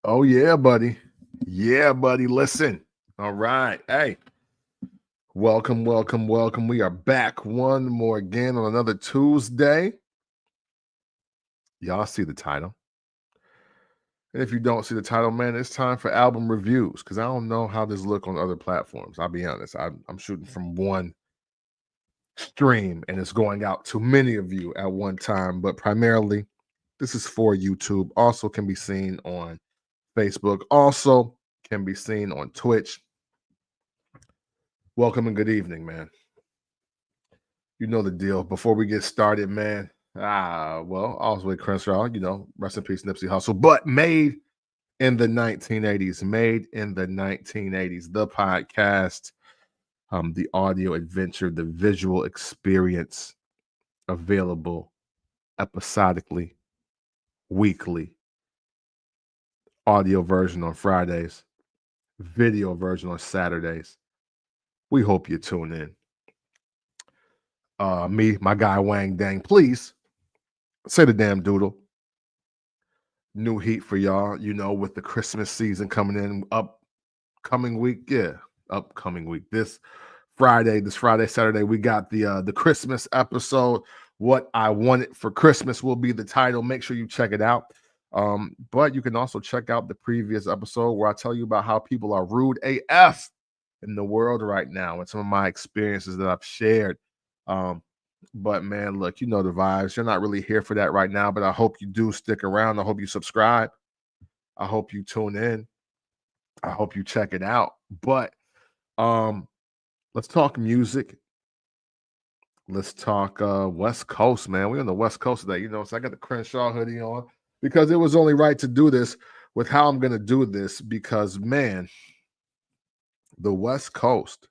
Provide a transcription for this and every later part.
Oh, yeah, buddy. Yeah, buddy. Listen. All right. Hey, welcome, welcome, welcome. We are back one more again on another Tuesday. Y'all see the title. And if you don't see the title, man, it's time for album reviews because I don't know how this look on other platforms. I'll be honest. I'm shooting from one stream and it's going out to many of you at one time, but primarily this is for YouTube. Also can be seen on Facebook. Also can be seen on Twitch. Welcome and good evening, man. You know the deal. Before we get started, man. Oswald Crenshaw, rest in peace, Nipsey Hussle. But made in the 1980s, the podcast, the audio adventure, the visual experience available episodically, weekly, audio version on Fridays, video version on Saturdays. We hope you tune in. My guy Wang Dang, please say the damn doodle. New heat for y'all, with the Christmas season coming in upcoming week. This Friday, Saturday, we got the Christmas episode. What I Wanted for Christmas will be the title. Make sure you check it out. But you can also check out the previous episode where I tell you about how people are rude AF in the world right now and some of my experiences that I've shared. But man, look, you know the vibes. You're not really here for that right now, but I hope you do stick around. I hope you subscribe. I hope you tune in. I hope you check it out. But let's talk music. Let's talk West Coast, man. We're on the West Coast today, so I got the Crenshaw hoodie on because it was only right to do this with how I'm going to do this because, man, the West Coast,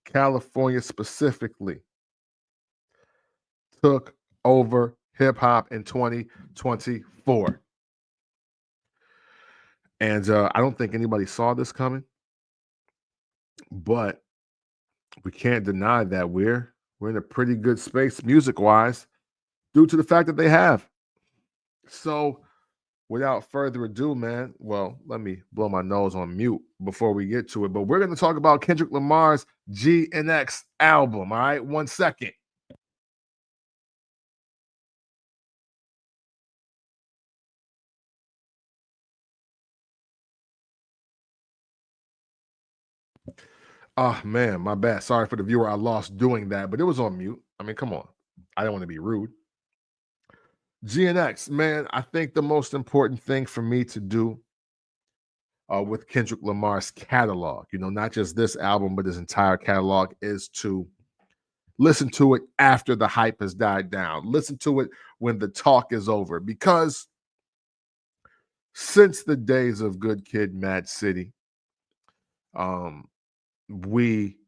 California specifically, took over hip-hop in 2024. And I don't think anybody saw this coming, but we can't deny that we're in a pretty good space music-wise due to the fact that they have. So without further ado, man, well, let me blow my nose on mute before we get to it, but we're going to talk about Kendrick Lamar's GNX album, all right? 1 second. Oh, man, my bad. Sorry for the viewer I lost doing that, but it was on mute. I mean, come on. I don't want to be rude. GNX, man, I think the most important thing for me to do with Kendrick Lamar's catalog, not just this album, but his entire catalog, is to listen to it after the hype has died down. Listen to it when the talk is over. Because since the days of Good Kid, Mad City, we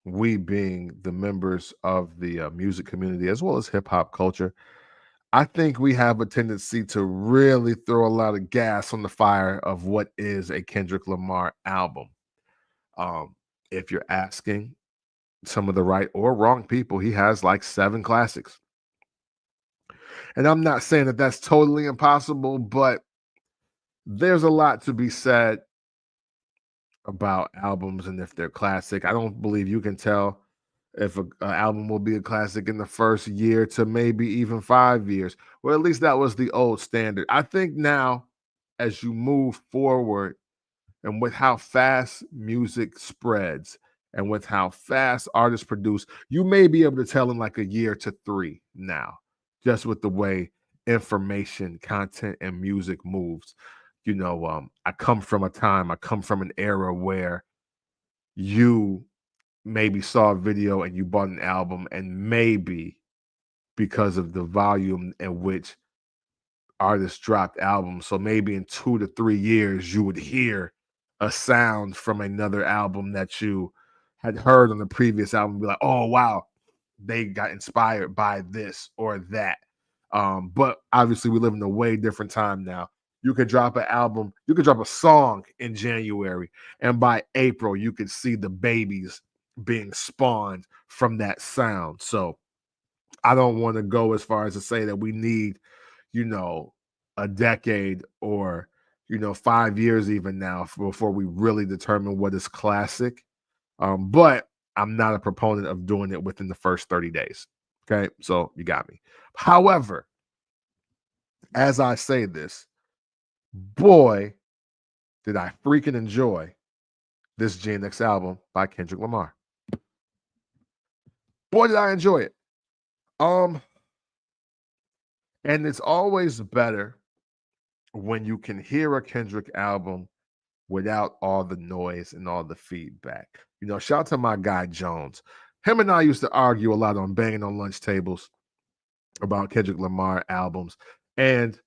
being the members of the music community as well as hip hop culture, I think we have a tendency to really throw a lot of gas on the fire of what is a Kendrick Lamar album. If you're asking some of the right or wrong people, he has like 7 classics. And I'm not saying that that's totally impossible, but there's a lot to be said about albums and if they're classic. I don't believe you can tell if an album will be a classic in the first year to maybe even 5 years. Well, at least that was the old standard. I think now, as you move forward and with how fast music spreads and with how fast artists produce, you may be able to tell in like a year to 3 now, just with the way information, content, and music moves. I come from an era where you maybe saw a video and you bought an album, and maybe because of the volume in which artists dropped albums, so maybe in 2 to 3 years you would hear a sound from another album that you had heard on the previous album, be like, oh wow, they got inspired by this or that. But obviously we live in a way different time now. You could drop an album, you could drop a song in January, and by April you could see the babies being spawned from that sound. So I don't want to go as far as to say that we need, a decade or, 5 years even now before we really determine what is classic. But I'm not a proponent of doing it within the first 30 days. Okay, so you got me. However, as I say this, boy, did I freaking enjoy this GNX album by Kendrick Lamar. Boy, did I enjoy it. And it's always better when you can hear a Kendrick album without all the noise and all the feedback. Shout out to my guy Jones. Him and I used to argue a lot on Banging on Lunch Tables about Kendrick Lamar albums. And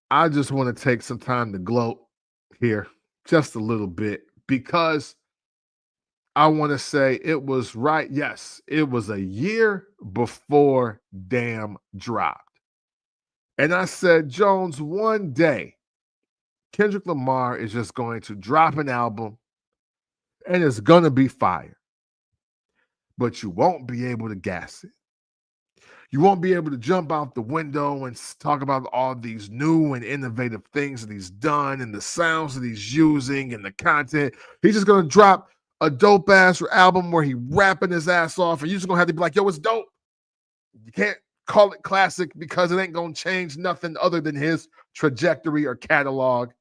I just want to take some time to gloat here just a little bit because I want to say it was right. Yes, it was a year before Damn dropped. And I said, Jones, one day, Kendrick Lamar is just going to drop an album and it's going to be fire. But you won't be able to gas it. You won't be able to jump out the window and talk about all these new and innovative things that he's done and the sounds that he's using and the content. He's just going to drop a dope ass album where he rapping his ass off and you're just going to have to be like, yo, it's dope. You can't call it classic because it ain't going to change nothing other than his trajectory or catalog.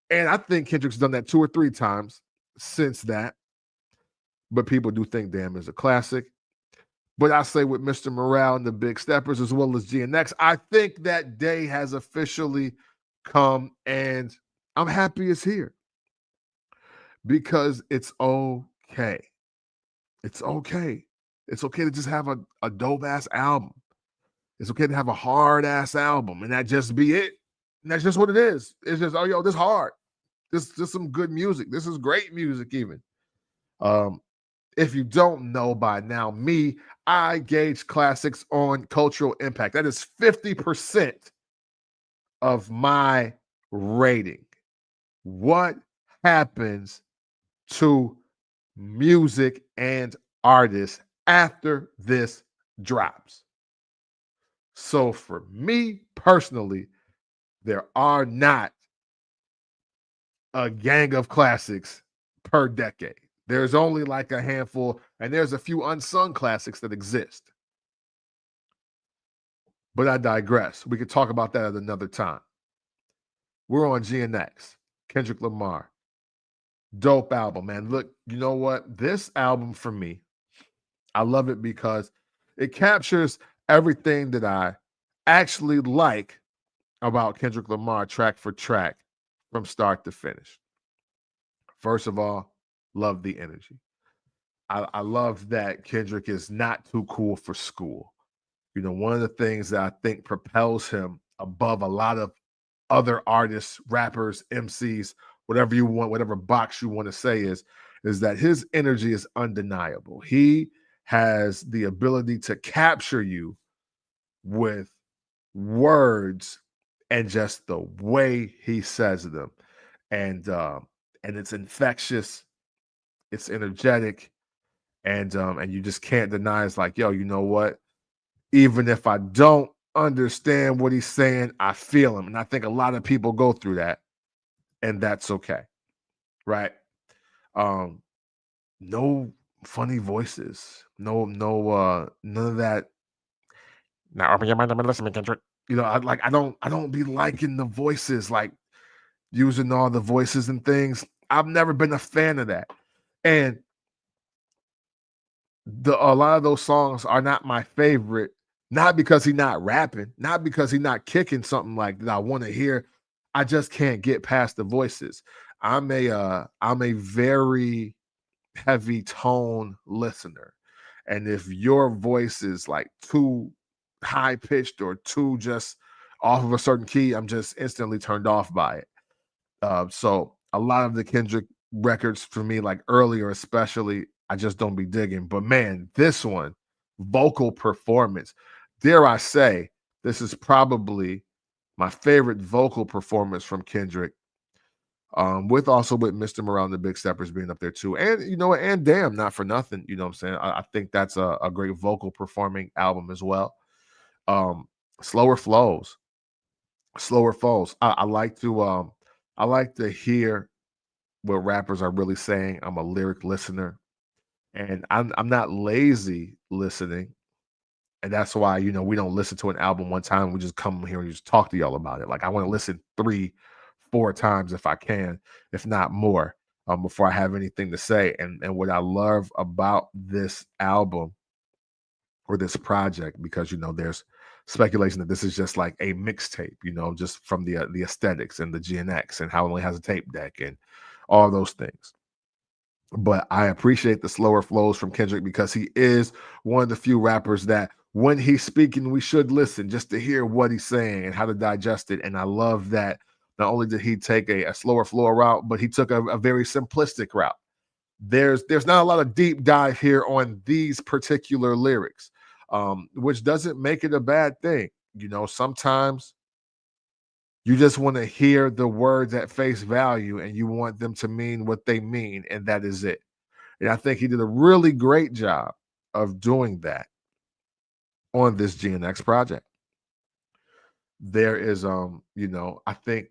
And I think Kendrick's done that 2 or 3 times since that. But people do think Damn is a classic. But I say with Mr. Morale and the Big Steppers as well as GNX, I think that day has officially come and I'm happy it's here. Because it's okay. It's okay. It's okay to just have a dope-ass album. It's okay to have a hard-ass album and that just be it. And that's just what it is. It's just, oh, yo, this hard. This some good music. This is great music even. If you don't know by now, I gauge classics on cultural impact. That is 50% of my rating. What happens to music and artists after this drops? So for me personally, there are not a gang of classics per decade. There's only like a handful, and there's a few unsung classics that exist. But I digress. We could talk about that at another time. We're on GNX, Kendrick Lamar. Dope album, man. Look, you know what? This album for me, I love it because it captures everything that I actually like about Kendrick Lamar track for track from start to finish. First of all, love the energy. I love that Kendrick is not too cool for school. One of the things that I think propels him above a lot of other artists, rappers, MCs, whatever you want, whatever box you want to say is that his energy is undeniable. He has the ability to capture you with words and just the way he says them. And it's infectious, it's energetic, and you just can't deny it's like, yo, you know what? Even if I don't understand what he's saying, I feel him. And I think a lot of people go through that, and that's okay. Right? No funny voices. No, none of that. Now open your mind and listen to me, Kendrick. I don't be liking the voices, like using all the voices and things. I've never been a fan of that. And a lot of those songs are not my favorite, not because he's not rapping, not because he's not kicking something like that I want to hear. I just can't get past the voices. I'm a very heavy tone listener. And if your voice is like too high pitched or too just off of a certain key, I'm just instantly turned off by it. So a lot of the Kendrick records for me, like earlier especially, I just don't be digging. But man, this one, vocal performance, dare I say, this is probably my favorite vocal performance from Kendrick. With Mr. Morale and the Big Steppers being up there too. And and Damn, not for nothing. You know what I'm saying? I think that's a great vocal performing album as well. Slower Flows. slower flows. I like to hear what rappers are really saying. I'm a lyric listener, and I'm not lazy listening. And that's why, we don't listen to an album one time. We just come here and just talk to y'all about it. Like, I want to listen 3, 4 times if I can, if not more, before I have anything to say. And what I love about this album or this project, because there's speculation that this is just like a mixtape, just from the aesthetics and the GNX and how it only has a tape deck and all those things. But I appreciate the slower flows from Kendrick because he is one of the few rappers that when he's speaking, we should listen just to hear what he's saying and how to digest it. And I love that not only did he take a slower flow route, but he took a very simplistic route. There's not a lot of deep dive here on these particular lyrics, which doesn't make it a bad thing. Sometimes you just want to hear the words at face value and you want them to mean what they mean, and that is it. And I think he did a really great job of doing that on this GNX project. There is I think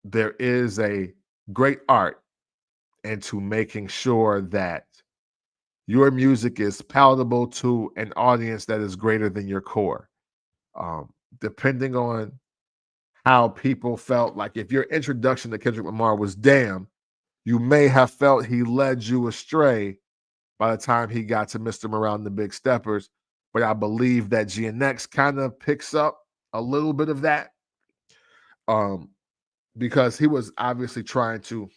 there is a great art into making sure that your music is palatable to an audience that is greater than your core. Depending on how people felt, like if your introduction to Kendrick Lamar was damn, you may have felt he led you astray by the time he got to Mr. Morale and the Big Steppers. But I believe that GNX kind of picks up a little bit of that, because he was obviously trying to,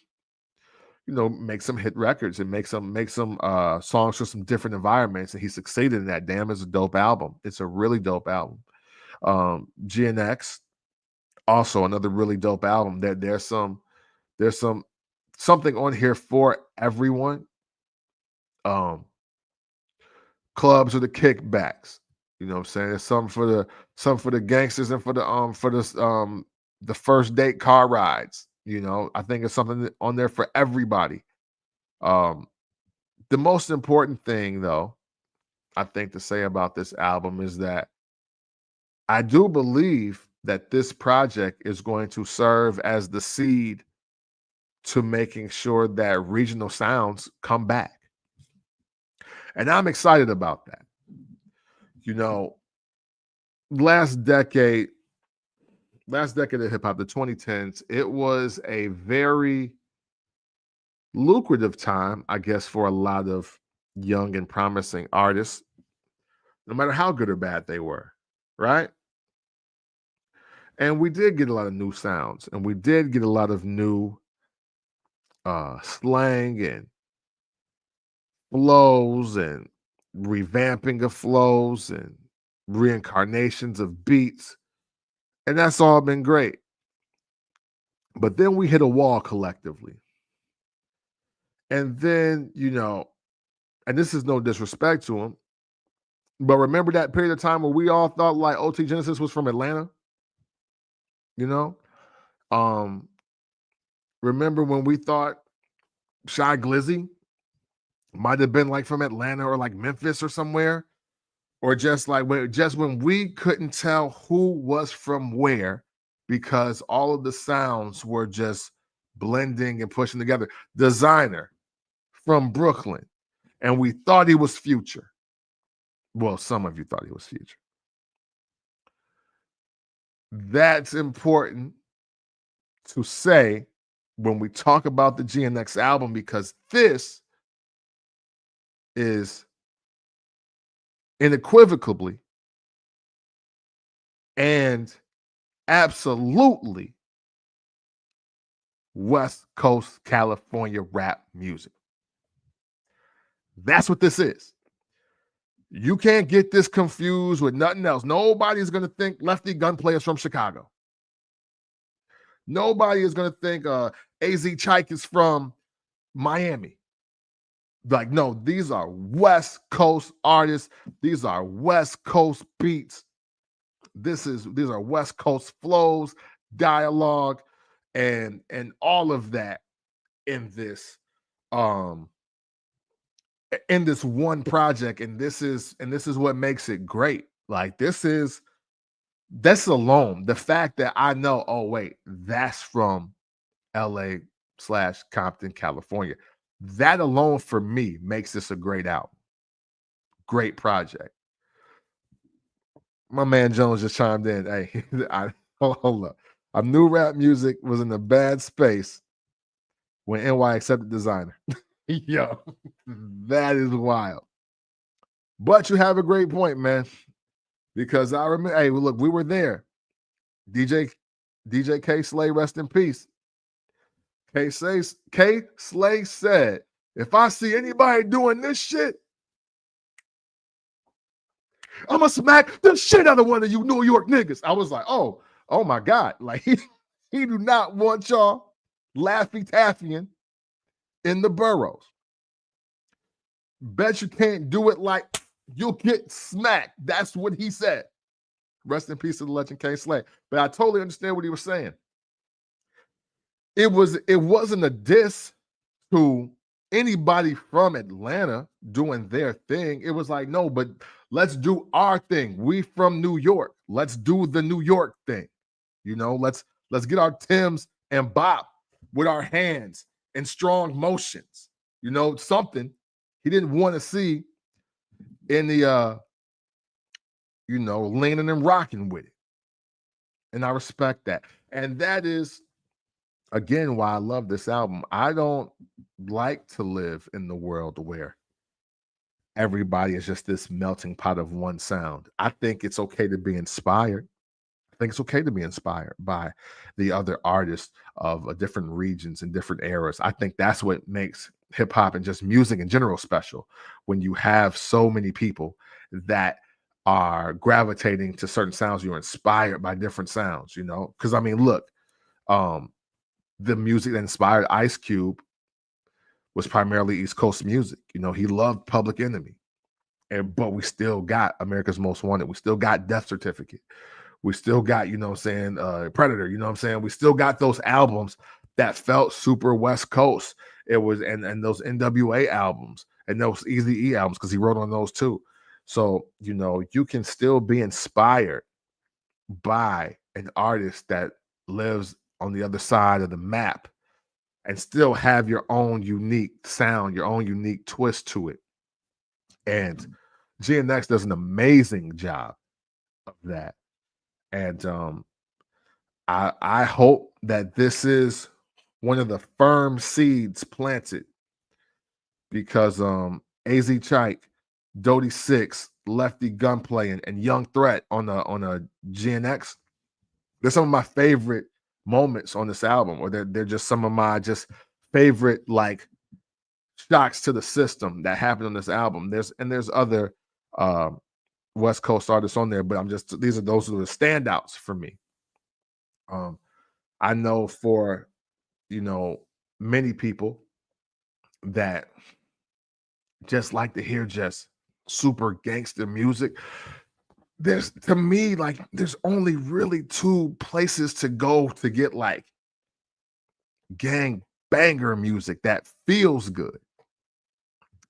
make some hit records and make some songs for some different environments, and he succeeded in that. Damn is a dope album. It's a really dope album. GNX, also another really dope album. There's something on here for everyone. Clubs or the kickbacks. You know what I'm saying? There's some for the gangsters and for the first date car rides. I think it's something on there for everybody. The most important thing, though, I think to say about this album is that I do believe that this project is going to serve as the seed to making sure that regional sounds come back. And I'm excited about that. Last decade of hip hop, the 2010s, it was a very lucrative time, I guess, for a lot of young and promising artists, no matter how good or bad they were, right? And we did get a lot of new sounds, and we did get a lot of new slang and flows and revamping of flows and reincarnations of beats. And that's all been great. But then we hit a wall collectively. And then, and this is no disrespect to him, but remember that period of time where we all thought like OT Genesis was from Atlanta? Remember when we thought Shy Glizzy might have been like from Atlanta or like Memphis or somewhere? Or just when we couldn't tell who was from where because all of the sounds were just blending and pushing together. Designer from Brooklyn, and we thought he was Future. Well, some of you thought he was Future. That's important to say when we talk about the GNX album, because this is unequivocally and absolutely West Coast California rap music. That's what this is. You can't get this confused with nothing else. Nobody's going to think Lefty Gunplay is from Chicago. Nobody is going to think AZ Chike is from Miami. Like, no, these are West Coast artists. These are West Coast beats. These are West Coast flows, dialogue, and all of that in this one project. And this is what makes it great. Like, this is That's alone. The fact that I know, oh, wait, that's from LA/Compton, California. That alone for me makes this a great album, great project. My man Jones just chimed in. Hey, hold up. I knew rap music was in a bad space when NY accepted designer. Yo, that is wild. But you have a great point, man. Because I remember, hey, look, we were there. DJ K Slay, rest in peace. K Slay said, if I see anybody doing this shit, I'm gonna smack the shit out of one of you New York niggas. I was like, oh my God. Like he do not want y'all Laffy Taffying in the boroughs. Bet you can't do it, like you'll get smacked. That's what he said. Rest in peace to the legend K Slay. But I totally understand what he was saying. It wasn't a diss to anybody from Atlanta doing their thing. It was like, no, but let's do our thing. We from New York. Let's do the New York thing. You know, let's get our Timbs and bop with our hands and strong motions. You know, something he didn't want to see in the leaning and rocking with it. And I respect that. And that is again why I love this album. I don't like to live in the world where everybody is just this melting pot of one sound. I think it's okay to be inspired. I think it's okay to be inspired by the other artists of different regions and different eras. I think that's what makes hip hop and just music in general special, when you have so many people that are gravitating to certain sounds. You're inspired by different sounds, you know? Because I mean, look, the music that inspired Ice Cube was primarily East Coast music. You know, he loved Public Enemy. But we still got America's Most Wanted. We still got Death Certificate. We still got, Predator, you know what I'm saying? We still got those albums that felt super West Coast. It was, and those NWA albums and those Eazy-E albums, because he wrote on those too. So, you know, you can still be inspired by an artist that lives on the other side of the map and still have your own unique sound, your own unique twist to it. And GNX does an amazing job of that. And I hope that this is one of the firm seeds planted, because AZ Chike, Dodie Six, Lefty Gunplay, and Young Threat on a GNX, they're some of my favorite moments on this album, or they're just some of my just favorite like shocks to the system that happened on this album. There's other West Coast artists on there, but those are the standouts for me. I know for many people that just like to hear just super gangster music. There's only really two places to go to get like gang banger music that feels good.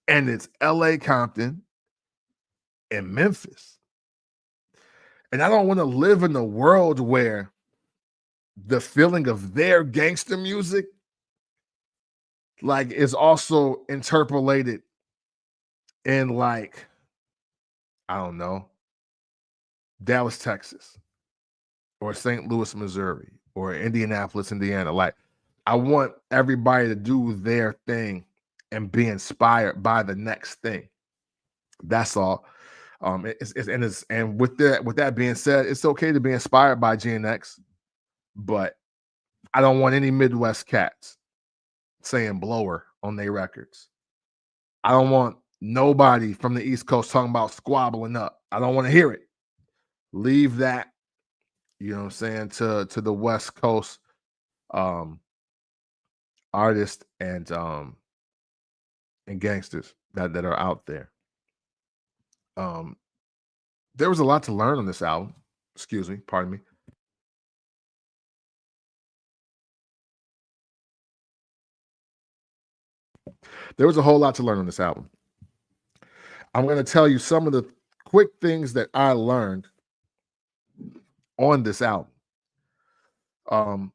And it's LA, Compton, and Memphis. And I don't want to live in a world where the feeling of their gangster music like is also interpolated in like, I don't know, Dallas, Texas, or St. Louis, Missouri, or Indianapolis, Indiana. Like, I want everybody to do their thing and be inspired by the next thing. That's all. And with that being said, it's okay to be inspired by GNX, but I don't want any Midwest cats saying blower on their records. I don't want nobody from the East Coast talking about squabbling up. I don't want to hear it. Leave that, you know what I'm saying, to the West Coast artists and gangsters that are out there. There was a lot to learn on this album. Excuse me, pardon me. There was a whole lot to learn on this album. I'm going to tell you some of the quick things that I learned on this album. Um,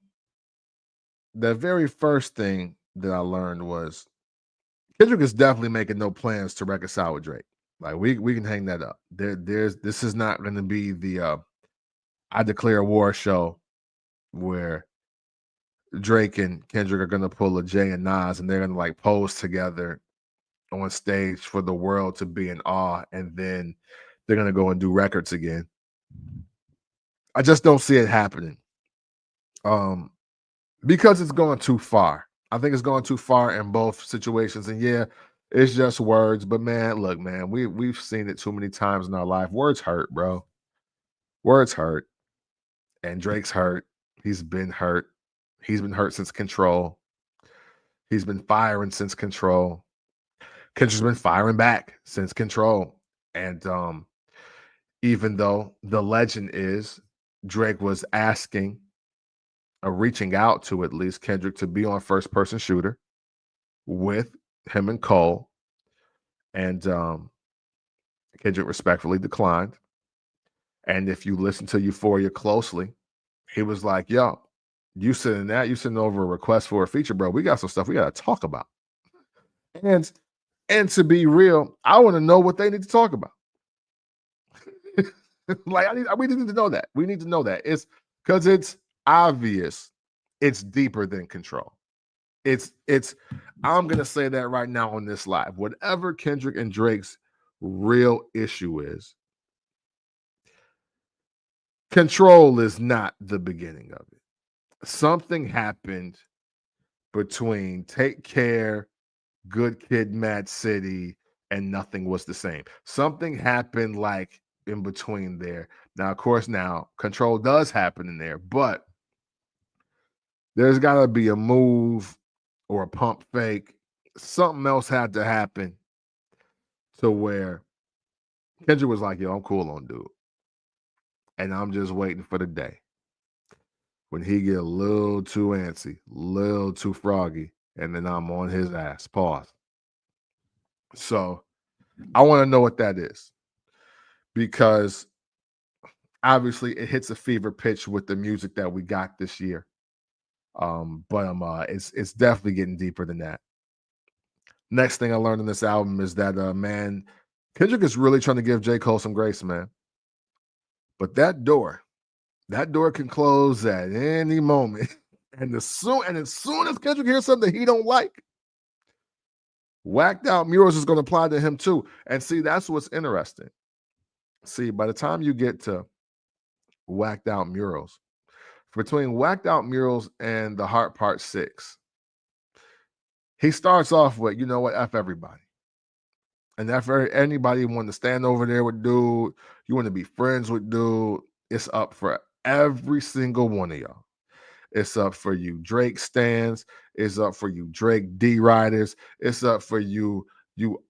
the very first thing that I learned was Kendrick is definitely making no plans to reconcile with Drake. Like we can hang that up. There's this is not going to be the I declare war show where Drake and Kendrick are going to pull a Jay and Nas and they're going to like pose together on stage for the world to be in awe, and then they're going to go and do records again. I just don't see it happening. Because it's going too far. I think it's going too far in both situations. And yeah, it's just words. But man, look, man, we've seen it too many times in our life. Words hurt, bro. Words hurt. And Drake's hurt. He's been hurt. He's been hurt since Control. He's been firing since Control. Kendrick's been firing back since Control. And even though the legend is Drake was asking reaching out to at least Kendrick to be on first person shooter with him and Cole. And Kendrick respectfully declined. And if you listen to Euphoria closely, he was like, yo, you sitting over a request for a feature, bro. We got some stuff we got to talk about. And to be real, I want to know what they need to talk about. We need to know that. We need to know that. It's because it's obvious it's deeper than Control. It's I'm gonna say that right now on this live. Whatever Kendrick and Drake's real issue is, Control is not the beginning of it. Something happened between Take Care, Good Kid, Mad City, and Nothing Was the Same. Something happened like in between there. Now, of course, Control does happen in there, but there's got to be a move or a pump fake. Something else had to happen to where Kendrick was like, yo, I'm cool on dude. And I'm just waiting for the day when he get a little too antsy, little too froggy, and then I'm on his ass. Pause. So I want to know what that is, because obviously it hits a fever pitch with the music that we got this year. But it's definitely getting deeper than that. Next thing I learned in this album is that man, Kendrick is really trying to give J. Cole some grace, man. But that door can close at any moment. And as soon as Kendrick hears something he don't like, Whacked Out Murals is going to apply to him too. And see, that's what's interesting. See, by the time you get to Whacked Out Murals, between Whacked Out Murals and the Heart Part 6, he starts off with, you know what, F everybody. And if anybody want to stand over there with dude, you want to be friends with dude, it's up for every single one of y'all. It's up for you Drake stands. It's up for you Drake D riders. It's up for you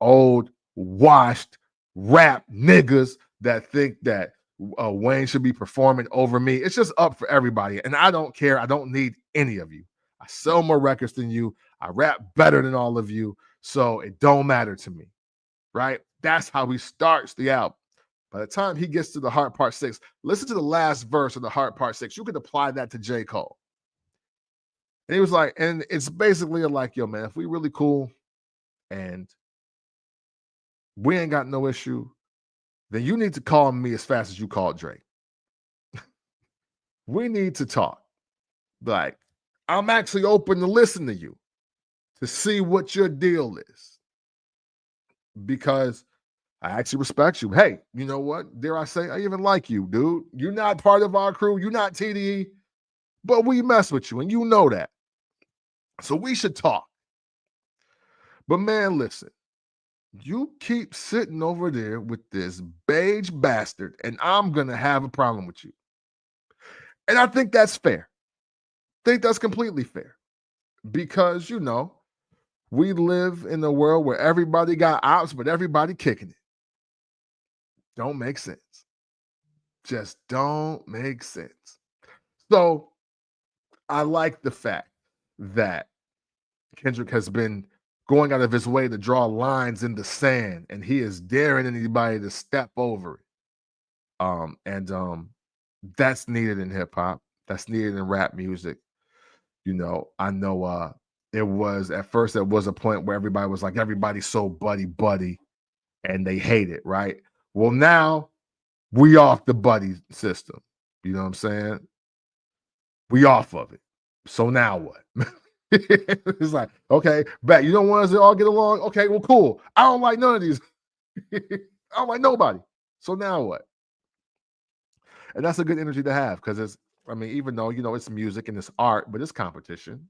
old washed rap niggas that think that Wayne should be performing over me. It's just up for everybody. And I don't care. I don't need any of you. I sell more records than you. I rap better than all of you. So it don't matter to me. Right? That's how he starts the album. By the time he gets to the Heart Part 6, listen to the last verse of the Heart Part 6. You could apply that to J. Cole. And he was like, and it's basically like, yo, man, if we really cool and we ain't got no issue, then you need to call me as fast as you called Drake. We need to talk. Like, I'm actually open to listen to you, to see what your deal is. Because I actually respect you. Hey, you know what? Dare I say, I even like you, dude. You're not part of our crew. You're not TDE, but we mess with you, and you know that. So we should talk. But man, listen, you keep sitting over there with this beige bastard, and I'm going to have a problem with you. And I think that's fair. I think that's completely fair. Because, you know, we live in a world where everybody got ops, but everybody kicking it. Don't make sense. Just don't make sense. So I like the fact that Kendrick has been going out of his way to draw lines in the sand, and he is daring anybody to step over it. And That's needed in hip hop. That's needed in rap music. I know it was at first there was a point where everybody was like, everybody's so buddy buddy, and they hate it, right? Well, now we off the buddy system. You know what I'm saying? We off of it. So now what? It's like, okay, bet you don't want us to all get along. Okay, well, cool. I don't like none of these. I don't like nobody. So now what? And that's a good energy to have because I mean, even though it's music and it's art, but it's competition.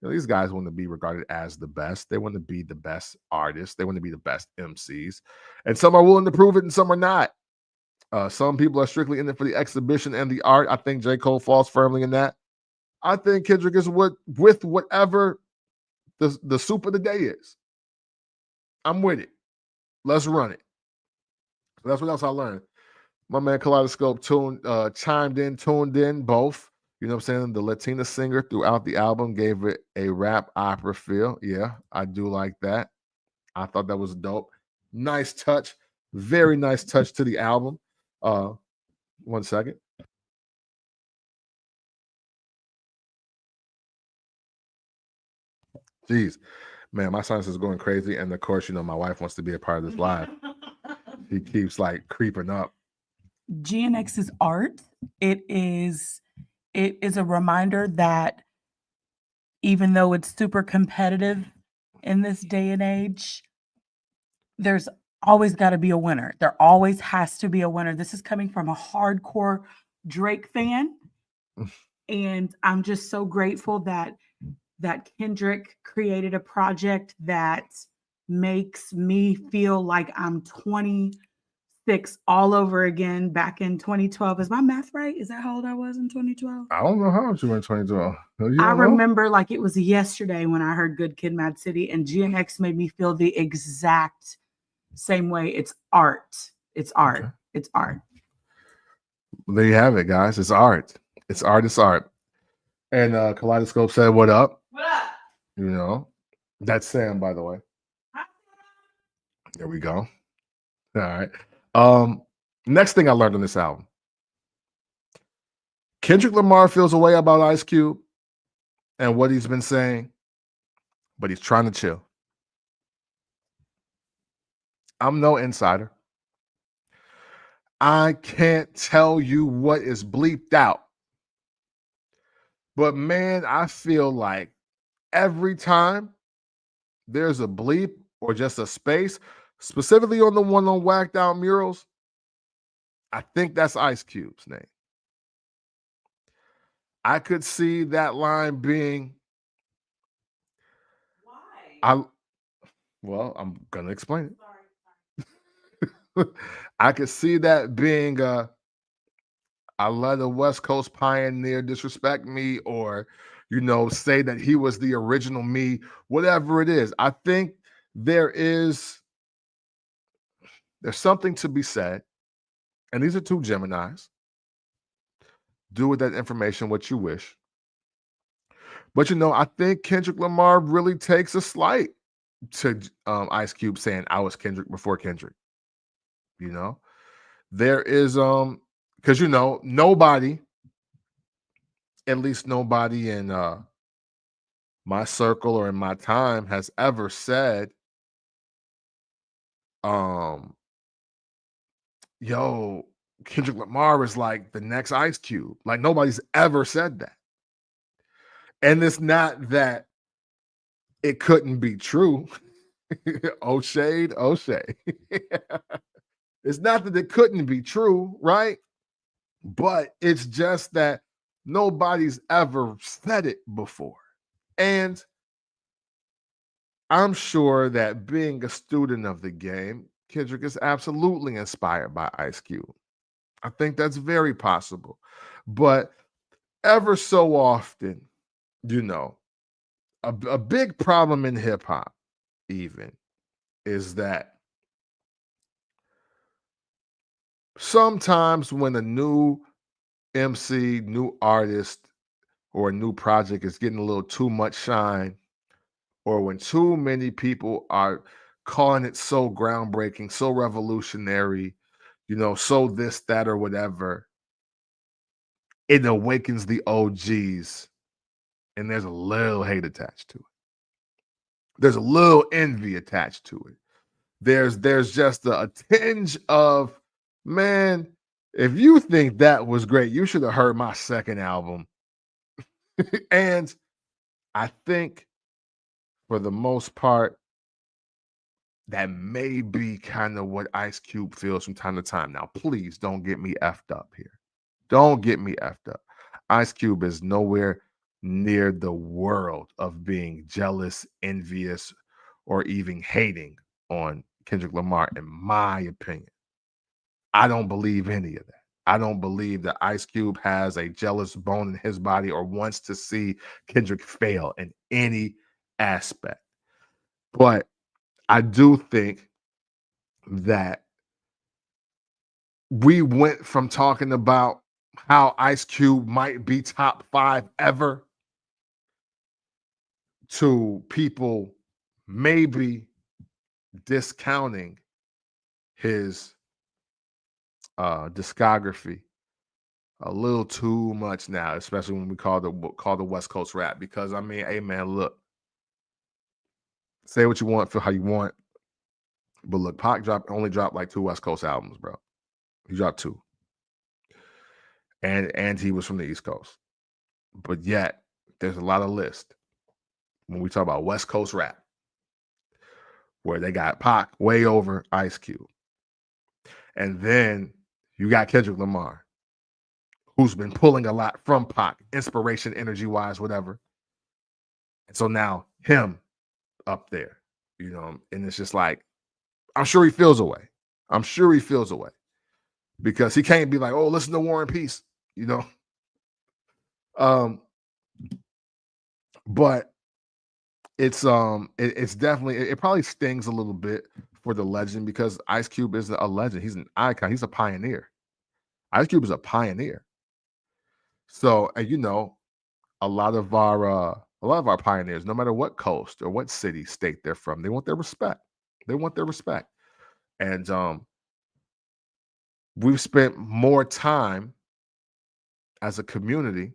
These guys want to be regarded as the best. They want to be the best artists. They want to be the best MCs. And some are willing to prove it and some are not. Some people are strictly in it for the exhibition and the art. I think J. Cole falls firmly in that. I think Kendrick is with whatever the soup of the day is. I'm with it. Let's run it. That's what else I learned. My man Kaleidoscope chimed in, tuned in both. You know what I'm saying? The Latina singer throughout the album gave it a rap opera feel. Yeah, I do like that. I thought that was dope. Nice touch. Very nice touch to the album. 1 second. Jeez, man, my sinus is going crazy. And of course, my wife wants to be a part of this live. He keeps like creeping up. GNX is art. It is a reminder that even though it's super competitive in this day and age, there's always got to be a winner. There always has to be a winner. This is coming from a hardcore Drake fan. And I'm just so grateful that Kendrick created a project that makes me feel like I'm 26 all over again back in 2012. Is my math right? Is that how old I was in 2012? I don't know how old you were in 2012. I remember like it was yesterday when I heard Good Kid, Mad City, and GNX made me feel the exact same way. It's art. It's art. Okay. It's art. There you have it, guys. It's art. It's art. It's art. And Kaleidoscope said, "What up?" What up? That's Sam, by the way. There we go. All right. Next thing I learned on this album. Kendrick Lamar feels a way about Ice Cube and what he's been saying, but he's trying to chill. I'm no insider. I can't tell you what is bleeped out. But man, I feel like every time there's a bleep or just a space, specifically on the one on Whacked Out Murals, I think that's Ice Cube's name. I could see that line being. Why? I'm gonna explain it. I could see that being I let a West Coast pioneer disrespect me, or say that he was the original me, whatever it is. I think there's something to be said, and these are two Geminis. Do with that information what you wish. But I think Kendrick Lamar really takes a slight to Ice Cube saying I was Kendrick before Kendrick. There is because nobody, at least nobody in my circle or in my time has ever said yo, Kendrick Lamar is like the next Ice Cube. Like nobody's ever said that. And it's not that it couldn't be true. Oh shade, oh shade. It's not that it couldn't be true, right? But it's just that nobody's ever said it before. And I'm sure that being a student of the game, Kendrick is absolutely inspired by Ice Cube. I think that's very possible. But ever so often, a big problem in hip hop, even, is that sometimes when a new MC, new artist, or a new project is getting a little too much shine, or when too many people are calling it so groundbreaking, so revolutionary, so this, that, or whatever, it awakens the OGs, and there's a little hate attached to it. There's a little envy attached to it. There's just a tinge of, man, if you think that was great, you should have heard my second album. And I think for the most part, that may be kind of what Ice Cube feels from time to time. Now, please don't get me effed up here. Don't get me effed up. Ice Cube is nowhere near the world of being jealous, envious, or even hating on Kendrick Lamar, in my opinion. I don't believe any of that. I don't believe that Ice Cube has a jealous bone in his body or wants to see Kendrick fail in any aspect. But I do think that we went from talking about how Ice Cube might be top 5 ever to people maybe discounting his discography a little too much now, especially when we call the West Coast rap. Because I mean, hey man, look, say what you want, feel how you want, but look, Pac only dropped like 2 West Coast albums, bro. He dropped 2, and he was from the East Coast, but yet there's a lot of lists when we talk about West Coast rap where they got Pac way over Ice Cube, and then you got Kendrick Lamar, who's been pulling a lot from Pac, inspiration, energy-wise, whatever. And so now him up there, and it's just like, I'm sure he feels away. I'm sure he feels away because he can't be like, oh, listen to War and Peace, But it's definitely, it probably stings a little bit for the legend because Ice Cube is a legend. He's an icon. He's a pioneer. Ice Cube is a pioneer. So, and a lot of our pioneers, no matter what coast or what city, state they're from, they want their respect. They want their respect. And we've spent more time as a community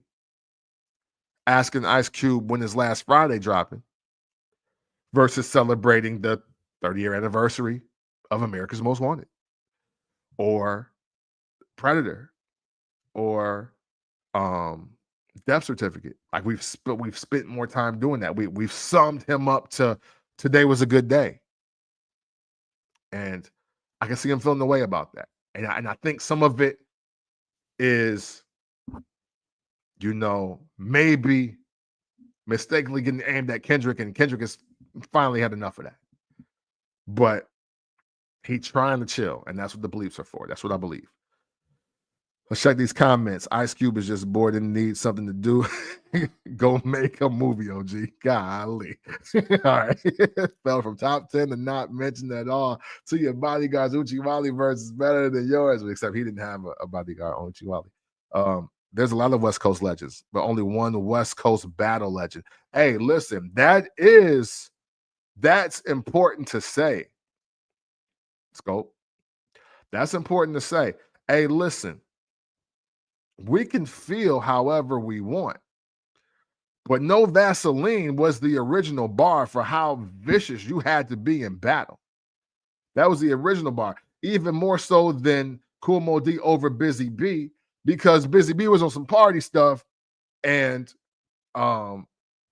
asking Ice Cube when his last Friday dropping versus celebrating the 30-year anniversary of America's Most Wanted or Predator or Death Certificate. Like we've spent more time doing that. We've summed him up to today was a good day. And I can see him feeling the way about that. And I think some of it is, maybe mistakenly getting aimed at Kendrick, and Kendrick has finally had enough of that. But he's trying to chill, and that's what the beliefs are for. That's what I believe. Let's check these comments. Ice Cube is just bored and needs something to do. Go make a movie, OG. Golly. All right. Fell from top 10 to not mentioned at all. To your bodyguards, Uchiwali verse is better than yours, except he didn't have a bodyguard on Uchiwali. There's a lot of West Coast legends, but only one West Coast battle legend. Hey, listen, that's important to say. Scope. That's important to say. Hey, listen. We can feel however we want, but no Vaseline was the original bar for how vicious you had to be in battle. That was the original bar, even more so than Kool Moe Dee over Busy B, because Busy B was on some party stuff, and Kool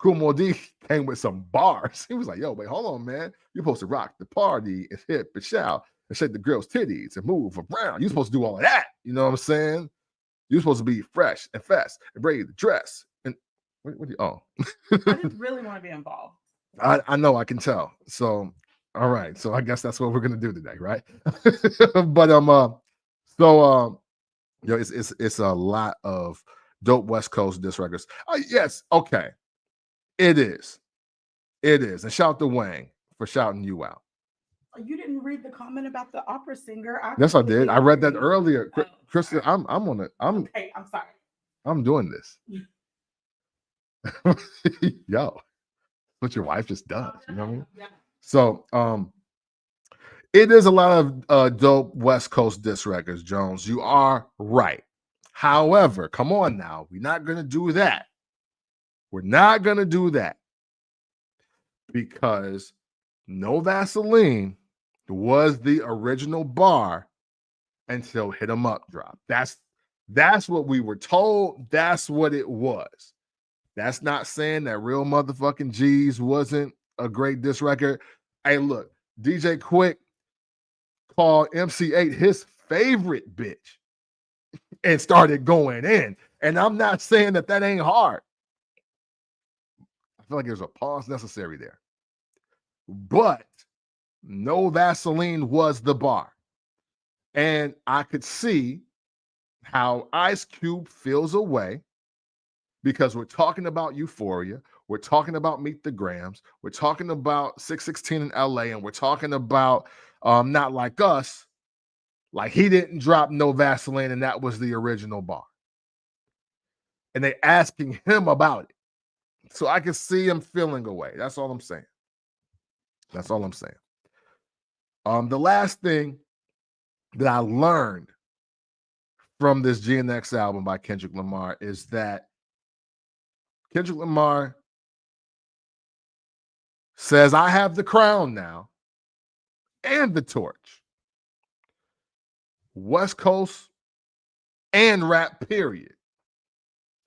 Moe Dee came with some bars. He was like, yo, wait, hold on, man. You're supposed to rock the party and hip and shout and shake the girl's titties and move around. You're supposed to do all of that. You know what I'm saying? You're supposed to be fresh and fast and ready to dress. And what do you? Oh, I just really want to be involved. I know, I can tell. So, all right. So I guess that's what we're gonna do today, right? But it's a lot of dope West Coast diss records. Yes, okay, it is, and shout out to Wang for shouting you out. You didn't read the comment about the opera singer. Yes, I did. I read that earlier. Kristen, I'm okay, I'm sorry. I'm doing this. Yo, what your wife just does. You know what I mean? Yeah. So it is a lot of dope West Coast diss records, Jones. You are right. However, come on now, we're not going to do that. We're not going to do that because No Vaseline was the original bar until Hit 'Em Up dropped. That's what we were told. That's what it was. That's not saying that Real Motherfucking G's wasn't a great diss record. Hey, look, DJ Quick called MC8 his favorite bitch and started going in. And I'm not saying that ain't hard. I feel like there's a pause necessary there. But No Vaseline was the bar. And I could see how Ice Cube feels away because we're talking about Euphoria. We're talking about Meet the Grams. We're talking about 616 in LA. And we're talking about Not Like Us. Like he didn't drop No Vaseline and that was the original bar. And they asking him about it. So I can see him feeling away. That's all I'm saying. That's all I'm saying. The last thing that I learned from this GNX album by Kendrick Lamar is that Kendrick Lamar says, I have the crown now and the torch. West Coast and rap, period.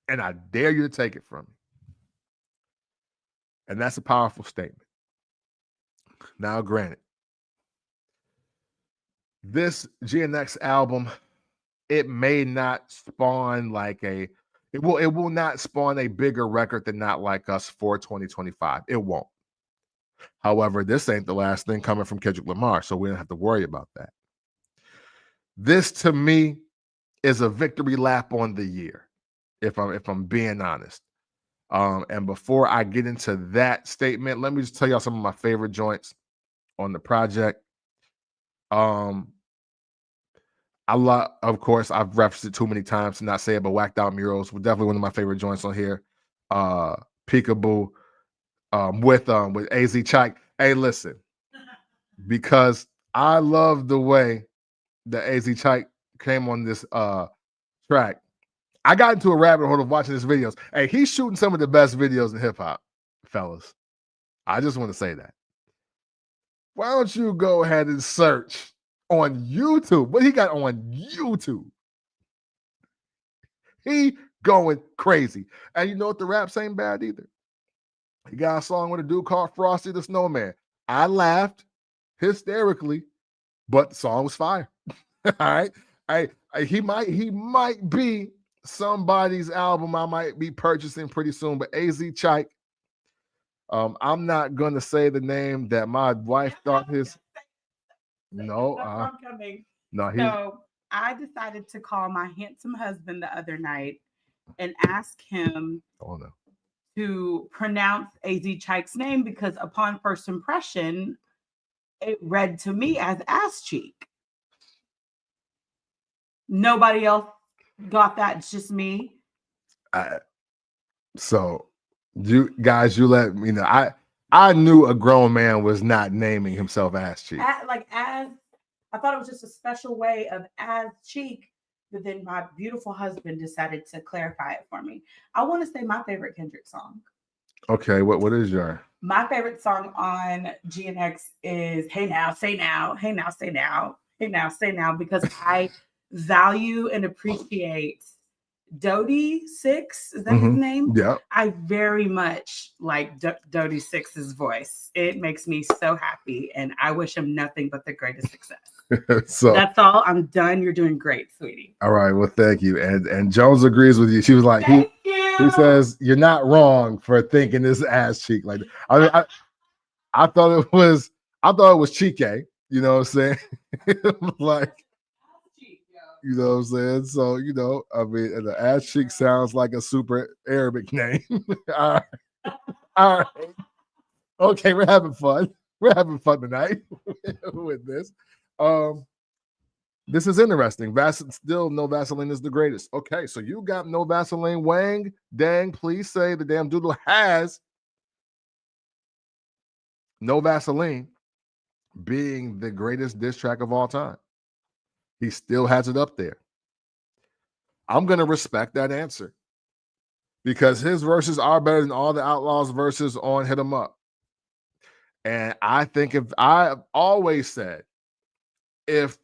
And I dare you to take it from me. And that's a powerful statement. Now, granted, this GNX album, it may not spawn like it will not spawn a bigger record than Not Like Us for 2025. It won't. However, this ain't the last thing coming from Kendrick Lamar, so we don't have to worry about that. This to me is a victory lap on the year, if I'm being honest. And before I get into that statement, let me just tell y'all some of my favorite joints on the project. I love, of course, I've referenced it too many times to not say it, but Whacked Out Murals was definitely one of my favorite joints on here. Peekaboo with AZ Chike. Hey, listen, because I love the way that AZ Chike came on this track. I got into a rabbit hole of watching his videos. Hey, he's shooting some of the best videos in hip hop, fellas. I just want to say that. Why don't you go ahead and search on YouTube? What he got on YouTube? He going crazy. And you know what? The raps ain't bad either. He got a song with a dude called Frosty the Snowman. I laughed hysterically, but the song was fire. All right. He might be somebody's album I might be purchasing pretty soon, but AZ Chike. I'm not gonna say the name that my wife thought his. No, So I decided to call my handsome husband the other night and ask him to pronounce AZ Chike's name because upon first impression, it read to me as ass cheek. Nobody else got that. It's just me. So you guys, you let me know. I knew a grown man was not naming himself ass cheek. I thought it was just a special way of ass cheek, but then my beautiful husband decided to clarify it for me. I want to say my favorite Kendrick song. Okay, what is your? My favorite song on GNX is Hey Now, Say Now, Hey Now, Say Now, Hey Now, Say Now, because I value and appreciate Dodie Six. Is that his name? Yeah. I very much like Dodie Six's voice. It makes me so happy, and I wish him nothing but the greatest success. So that's all. I'm done. You're doing great, sweetie. All right. Well, thank you. And Jones agrees with you. She was like, he says you're not wrong for thinking this ass cheek. Like I thought it was cheeky. You know what I'm saying? Like. You know what I'm saying? So, I mean, the ass cheek sounds like a super Arabic name. All right. Okay, we're having fun. We're having fun tonight with this. This is interesting. Still, No Vaseline is the greatest. Okay, so you got No Vaseline. Wang, dang, please say the damn doodle has No Vaseline being the greatest diss track of all time. He still has it up there. I'm gonna respect that answer because his verses are better than all the Outlaws verses on Hit 'Em Up. And I think if I've always said if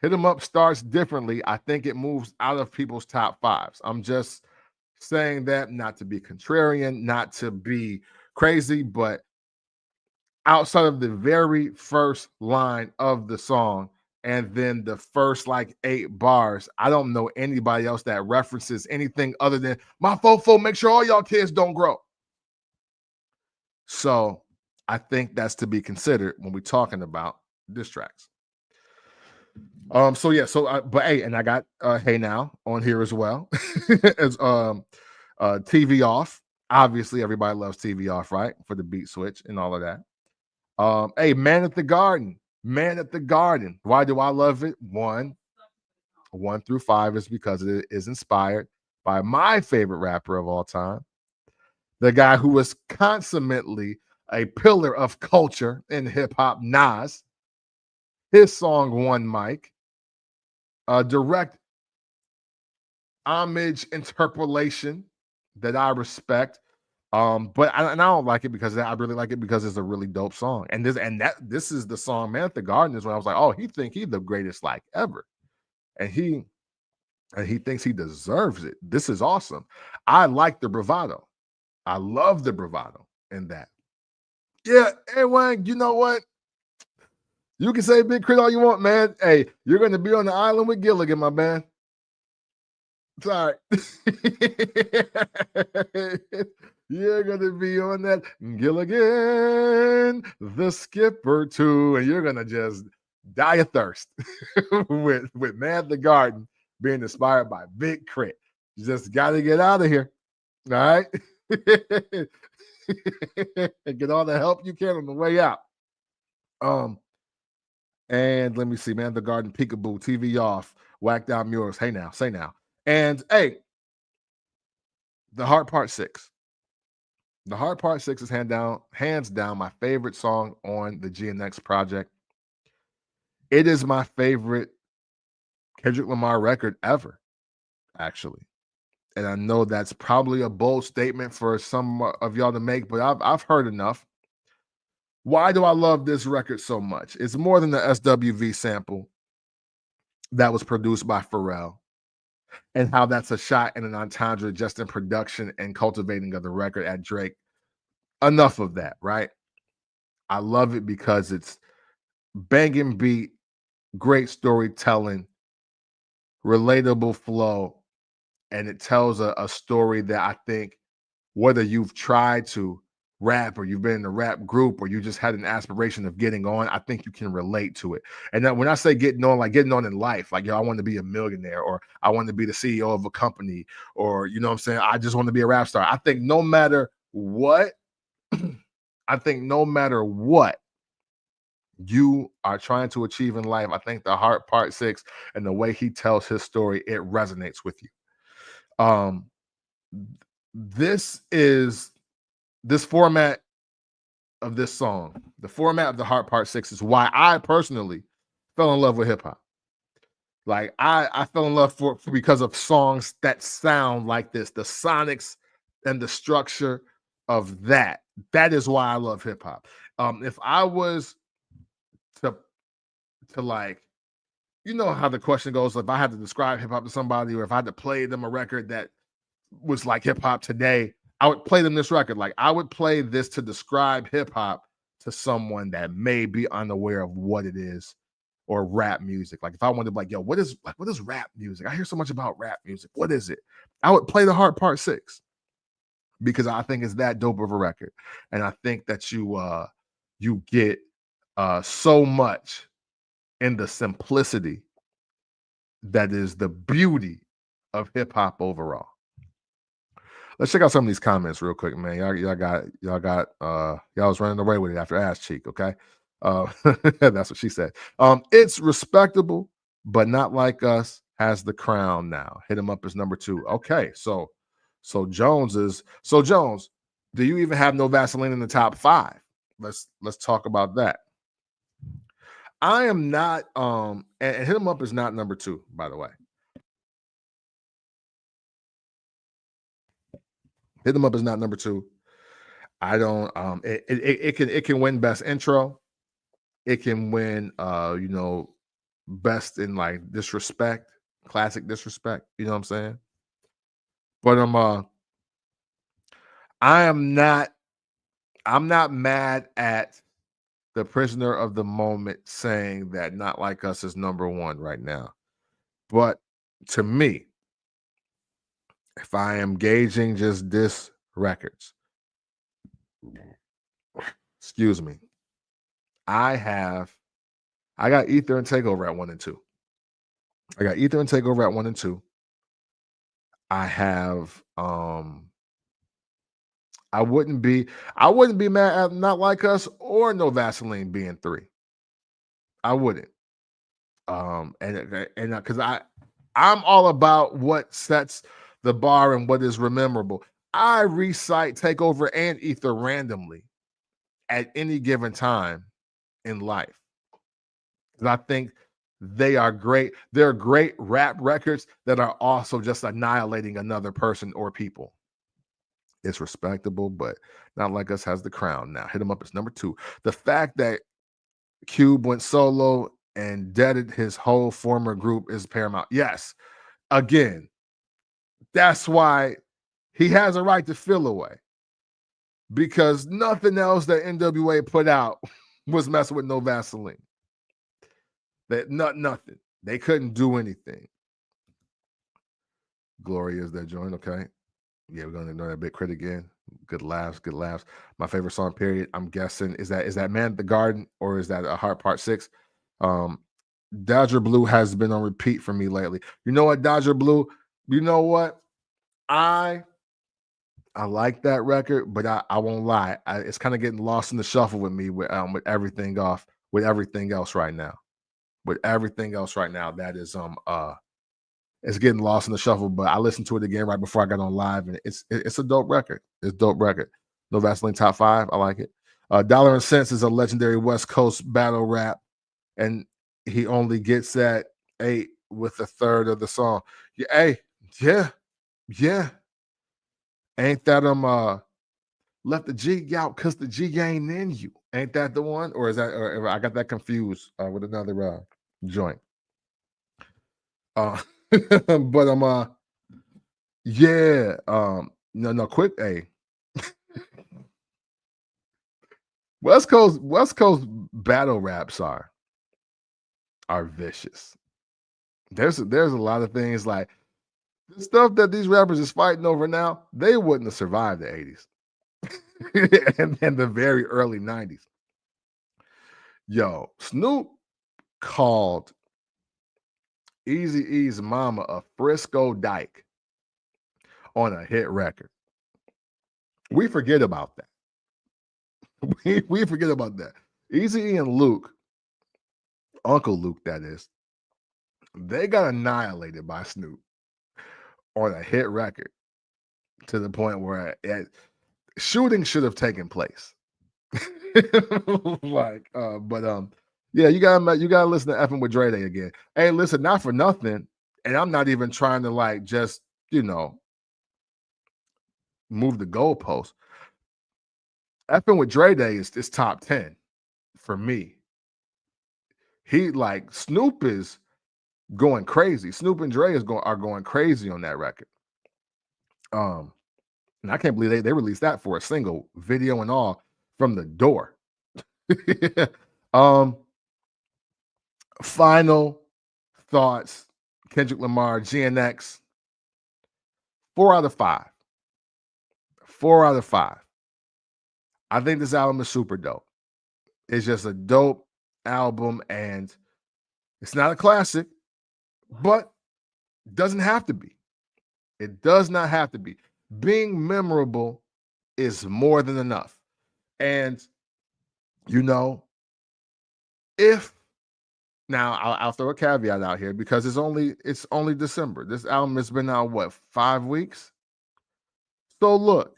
Hit 'Em Up starts differently, I think it moves out of people's top fives. I'm just saying that not to be contrarian, not to be crazy, but outside of the very first line of the song and then the first like 8 bars, I don't know anybody else that references anything other than my fofo, make sure all y'all kids don't grow. So I think that's to be considered when we're talking about diss tracks. But hey, and I got Hey Now on here as well. As TV Off. Obviously, everybody loves TV Off, right? For the beat switch and all of that. Hey, Man at the Garden. Man at the Garden. Why do I love it? 1 through 5 is because it is inspired by my favorite rapper of all time, the guy who was consummately a pillar of culture in hip hop, Nas. His song One Mic, a direct homage interpolation that I respect. But I don't like it because I really like it because it's a really dope song. And this is the song Man at the Garden is when I was like, oh, he's the greatest like ever. And he thinks he deserves it. This is awesome. I like the bravado. I love the bravado in that. Yeah, hey Wang, you know what? You can say Big Crit all you want, man. Hey, you're gonna be on the island with Gilligan, my man. Sorry. You're gonna be on that Gilligan, the skipper too, and you're gonna just die of thirst with Man the Garden being inspired by Big Crit. You just gotta get out of here. All right. And get all the help you can on the way out. And let me see, Man the Garden, Peekaboo, TV Off, Whacked Out Murals. Hey now, say now. And hey, The Heart Part 6. The Heart Part 6 is hands down my favorite song on the GNX project. It is my favorite Kendrick Lamar record ever, actually. And I know that's probably a bold statement for some of y'all to make, but I've heard enough. Why do I love this record so much? It's more than the SWV sample that was produced by Pharrell, and how that's a shot and an entendre just in production and cultivating of the record at Drake. Enough of that, right? I love it because it's banging beat, great storytelling, relatable flow, and it tells a story that I think whether you've tried to rap or you've been in a rap group or you just had an aspiration of getting on, I think you can relate to it. And then when I say getting on, like getting on in life, like, yo, I want to be a millionaire, or I want to be the CEO of a company, or, you know what I'm saying? I just want to be a rap star. I think no matter what, you are trying to achieve in life, I think The Heart Part 6 and the way he tells his story, it resonates with you. This format of this song, the format of The Heart Part 6 is why I personally fell in love with hip hop. Like I fell in love for because of songs that sound like this, the sonics and the structure of that. That is why I love hip hop. If I was to like, you know how the question goes, if I had to describe hip hop to somebody, or if I had to play them a record that was like hip hop today, I would play them this record. Like I would play this to describe hip hop to someone that may be unaware of what it is, or rap music. Like if I wanted to, like, yo, what is rap music? I hear so much about rap music. What is it? I would play The Heart Part 6 because I think it's that dope of a record, and I think that you get so much in the simplicity that is the beauty of hip hop overall. Let's check out some of these comments real quick, man. Y'all was running away with it after Ass Cheek, okay? That's what she said. It's respectable, but not like us. Has the crown now. Hit him up as number 2. Okay, so Jones, do you even have No Vaseline in the top 5? Let's talk about that. I am not, and Hit him up is not number 2, by the way. Hit 'Em Up is not number 2. I don't. It can win best intro. It can win. Best in like disrespect, classic disrespect. You know what I'm saying? But I am not. I'm not mad at the prisoner of the moment saying that Not Like Us is number 1 right now. But to me, if I am gauging just this records, excuse me, I got Ether and Takeover at 1 and 2. I got Ether and Takeover at 1 and 2. I have I wouldn't be mad at Not Like Us or No Vaseline being 3. I wouldn't. And because I'm all about what sets the bar and what is rememberable. I recite Takeover and Ether randomly at any given time in life. And I think they are great. They're great rap records that are also just annihilating another person or people. It's respectable, but Not Like Us has the crown now. Hit 'Em Up is number 2. The fact that Cube went solo and deaded his whole former group is paramount. Yes, again, that's why he has a right to feel away, because nothing else that NWA put out was messing with No Vaseline. Nothing. They couldn't do anything. Gloria is that joint, okay? Yeah, we're gonna ignore that big crit again. Good laughs, good laughs. My favorite song, period. I'm guessing is that Man at the Garden, or is that a Heart Part 6? Dodger Blue has been on repeat for me lately. You know what, Dodger Blue? You know what? I like that record, but I won't lie. It's kind of getting lost in the shuffle with me with everything else right now. With everything else right now, that is it's getting lost in the shuffle. But I listened to it again right before I got on live, and it's a dope record. It's a dope record. No Vaseline top 5. I like it. Dollar and Cents is a legendary West Coast battle rap, and he only gets that 8 with a third of the song. Yeah. Ain't that left the G out because the G ain't in you? Ain't that the one? Or is that? Or I got that confused with another joint. But yeah. No, quick. Hey, West Coast battle raps are vicious. There's a lot of things like the stuff that these rappers is fighting over now. They wouldn't have survived the 80s and the very early 90s. Yo, Snoop called Eazy-E's mama a Frisco dyke on a hit record. We forget about that. We forget about that. Eazy-E and Luke, Uncle Luke, that is, they got annihilated by Snoop on a hit record to the point where shooting should have taken place. Yeah, you gotta listen to Effing with Dre Day again. Hey, listen, not for nothing, and I'm not even trying to like just move the goalpost. Effing with Dre Day is top 10 for me. He like Snoop is going crazy. Snoop and Dre are going crazy on that record. And I can't believe they released that for a single, video and all, from the door. Final thoughts. Kendrick Lamar, GNX. 4 out of 5. 4 out of 5. I think this album is super dope. It's just a dope album, and it's not a classic, but it doesn't have to be. It does not have to be. Being memorable is more than enough. And if now I'll throw a caveat out here, because it's only December. This album has been out 5 weeks. So look,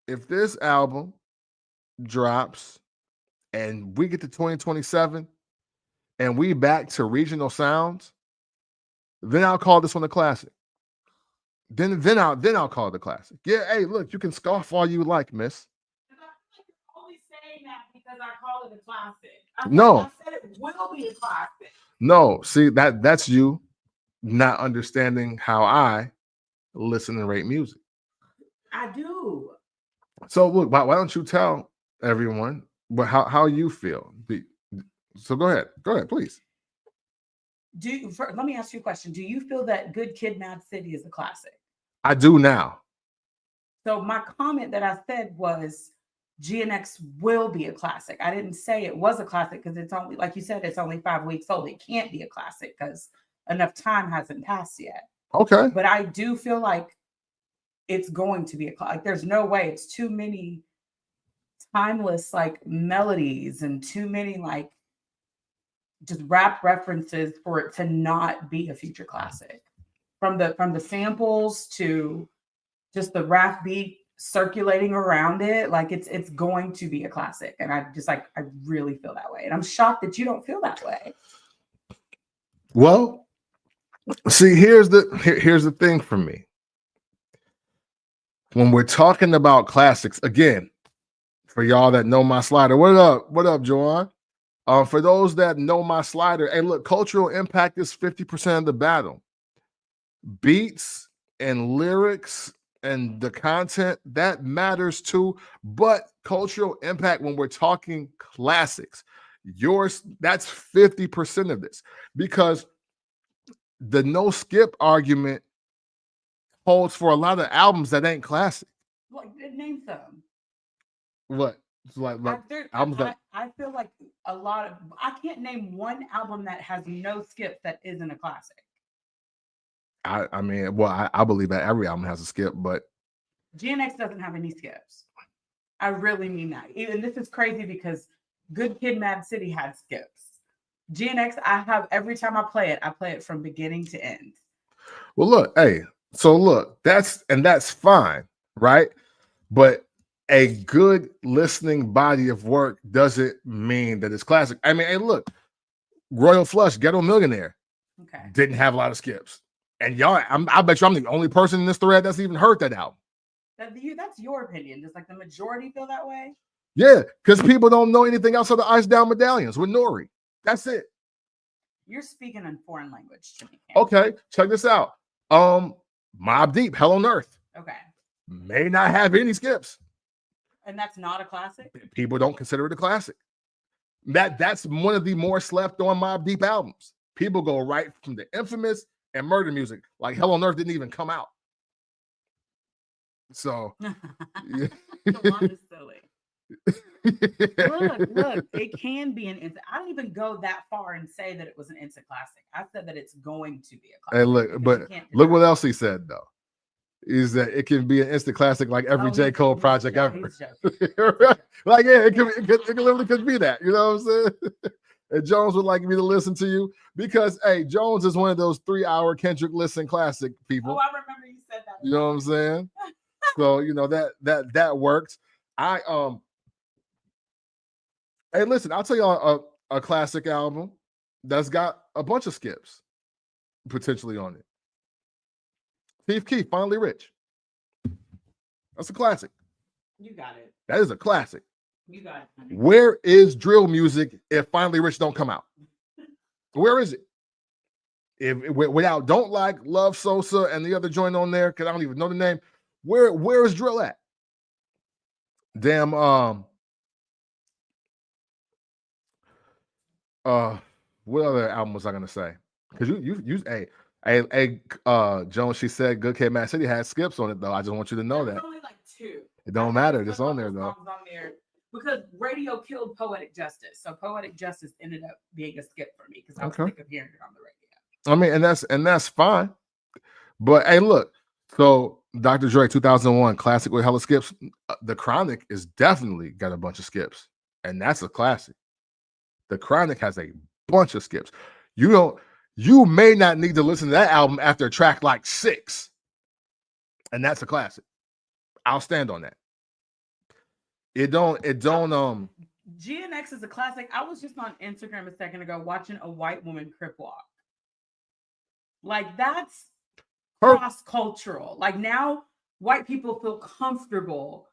if this album drops and we get to 2027 and we back to regional sounds, then I'll call this one a classic. then I'll call it a classic. Yeah, hey, look, you can scoff all you like, miss. Only saying that because I call it a classic. No. I said it will be a classic. No, see that's you not understanding how I listen and rate music. I do. So look, why don't you tell everyone how you feel? So go ahead, please. Let me ask you a question. Do you feel that Good Kid, Mad City is a classic? I do now. So my comment that I said was GNX will be a classic. I didn't say it was a classic because it's only, like you said, it's only 5 weeks old. It can't be a classic because enough time hasn't passed yet. Okay. But I do feel like it's going to be a classic. Like, there's no way. It's too many timeless like melodies and too many like just rap references for it to not be a future classic. From the samples to just the rap beat circulating around it, like it's going to be a classic. And I really feel that way. And I'm shocked that you don't feel that way. Well, see, here's the thing for me. When we're talking about classics, again, for y'all that know my slider, what up, Joanne? For those that know my slider, hey, look, cultural impact is 50% of the battle. Beats and lyrics and the content, that matters too. But cultural impact, when we're talking classics, that's 50% of this, because the no skip argument holds for a lot of albums that ain't classic. Like, name some. What? Like albums that I feel like a lot of, I can't name one album that has no skips that isn't a classic. I mean, well, I believe that every album has a skip, but GNX doesn't have any skips. I really mean that. Even this is crazy because Good Kid, Mad City had skips. GNX, every time I play it from beginning to end. Well, look, hey, so look, that's fine, right? But a good listening body of work doesn't mean that it's classic. I mean, hey, look, Royal Flush, Ghetto Millionaire, didn't have a lot of skips. And y'all, I bet you I'm the only person in this thread that's even heard that album. That's your opinion. Does like the majority feel that way? Yeah, because people don't know anything else of the Ice Down Medallions with Nori. That's it. You're speaking in foreign language to me. Okay, check this out. Mobb Deep, Hell on Earth. Okay. May not have any skips. And that's not a classic? People don't consider it a classic. That's one of the more slept on Mobb Deep albums. People go right from the Infamous and Murder Music. Like Hell on Earth didn't even come out. So yeah. Is silly. Look, it can be an instant. I don't even go that far and say that it was an instant classic. I said that it's going to be a classic. Hey, look, but look what else he said though. Is that it can be an instant classic like every J. Cole project ever. Like, yeah, it can literally could be that. You know what I'm saying? And Jones would like me to listen to you because, hey, Jones is one of those 3-hour Kendrick listen classic people. Oh, I remember you said that. You know what I'm saying? So, you know, that works. Hey, listen, I'll tell y'all a classic album that's got a bunch of skips potentially on it. Chief Keef, Finally Rich. That's a classic. You got it. That is a classic. You got it. Honey. Where is drill music if Finally Rich don't come out? Where is it? If without Don't Like, Love Sosa, and the other joint on there, because I don't even know the name. Where is drill at? Damn. What other album was I gonna say? Because you hey, Jones, she said Good Kid, Mad City had skips on it though. I just want you to know that. Only like 2. It don't matter. It's on there though. On there because radio killed Poetic Justice, so Poetic Justice ended up being a skip for me because I was sick of hearing it on the radio. I mean, and that's fine. But hey, look. So Dr. Dre 2001 classic with hella skips. The Chronic is definitely got a bunch of skips, and that's a classic. The Chronic has a bunch of skips. You may not need to listen to that album after track like 6. And that's a classic. I'll stand on that. It don't GNX is a classic. I was just on Instagram a second ago watching a white woman crip walk. Like, that's cross-cultural. Like now white people feel comfortable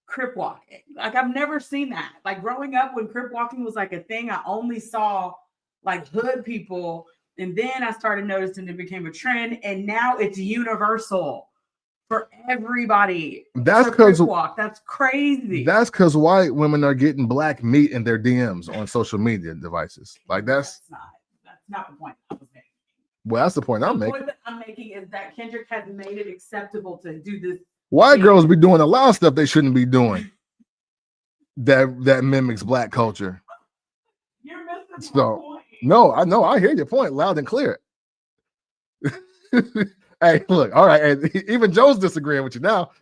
crip walking. Like I've never seen that. Like growing up when crip walking was like a thing, I only saw like hood people. And then I started noticing it became a trend. And now it's universal for everybody. That's to crip because walk. That's crazy. white women are getting black meat in their DMs on social media devices. Like that's not the point I was making. Well, that's the point I'm making. The point that I'm making is that Kendrick has made it acceptable to do this. White girls be doing a lot of stuff they shouldn't be doing. That mimics black culture. You're missing my point. No, I know. I hear your point loud and clear. Hey, look, all right. And even Joe's disagreeing with you now.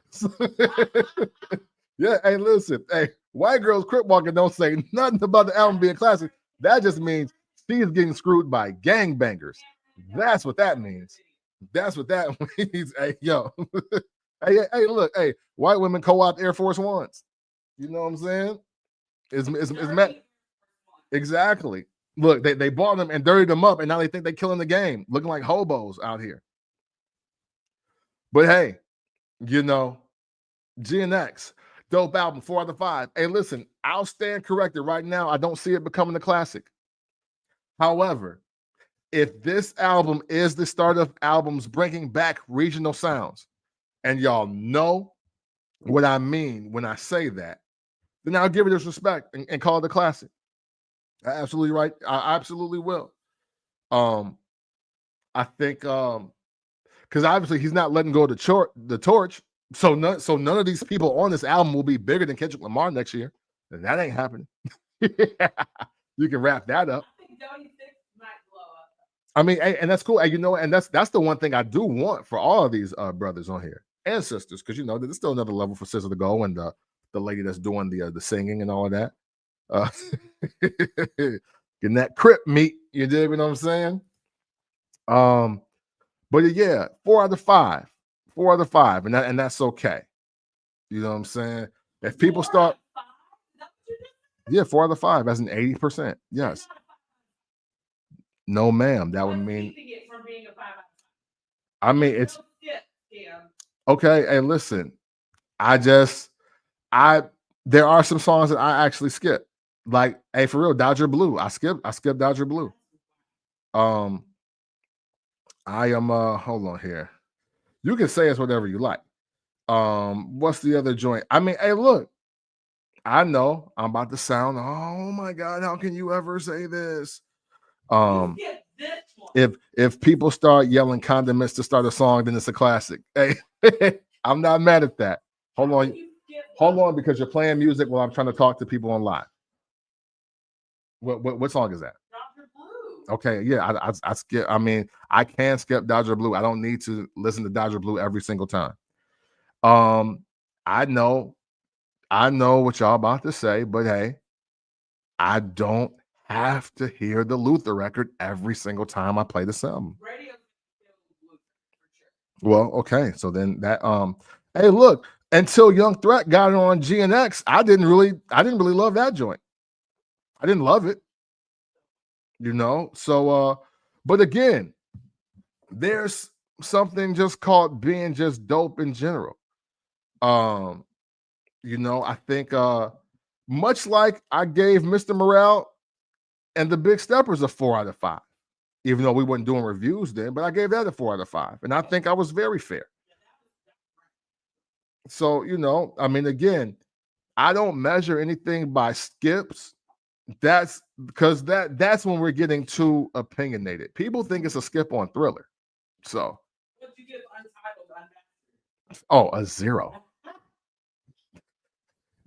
Yeah, hey, listen. Hey, white girls crip walking don't say nothing about the album being classic. That just means she's getting screwed by gangbangers. That's what that means. That's what that means. Hey, yo. Hey, look, hey, white women co-opt Air Force Ones. You know what I'm saying? It's met. Exactly. Look, they bought them and dirtied them up, and now they think they're killing the game, looking like hobos out here. But hey, you know, GNX, dope album, 4 out of 5. Hey, listen, I'll stand corrected right now. I don't see it becoming a classic. However, if this album is the start of albums bringing back regional sounds, and y'all know what I mean when I say that, then I'll give it its respect and call it a classic. Absolutely right. I absolutely will. I think because obviously he's not letting go of the torch. So none of these people on this album will be bigger than Kendrick Lamar next year. And that ain't happening. You can wrap that up. I mean, and that's cool. And you know, and that's the one thing I do want for all of these brothers on here and sisters, because you know there's still another level for SZA to go, and the lady that's doing the singing and all of that. Getting that crip meat, you dig what I'm saying? But yeah, 4 out of 5. 4 out of 5, and that's okay. You know what I'm saying? If people start, yeah, 4 out of 5, that's an 80%. Yes. No, ma'am. That would mean. I mean, it's okay. Hey, listen, there are some songs that I actually skip. Like, hey, for real, Dodger Blue. I skipped Dodger Blue. I am hold on here. You can say it's whatever you like. What's the other joint? I mean, hey, look, I know I'm about to sound, oh my God, how can you ever say this? If people start yelling condiments to start a song, then it's a classic. Hey, I'm not mad at that. Hold on, because you're playing music while I'm trying to talk to people on live. What song is that? Dodger Blue. Okay, yeah, I skip. I mean, I can skip Dodger Blue. I don't need to listen to Dodger Blue every single time. I know what y'all about to say, but hey, I don't have to hear the Luther record every single time I play the album. Well, okay, so then that hey, look, until Young Threat got it on GNX, I didn't really love that joint. I didn't love it, you know. So but again, there's something just called being just dope in general. You know, I think much like I gave Mr. Morale and the Big Steppers a 4 out of 5, even though we weren't doing reviews then, but I gave that a 4 out of 5. And I think I was very fair. So, you know, I mean, again, I don't measure anything by skips. That's because that's when we're getting too opinionated. People think it's a skip on Thriller. So, oh, a 0.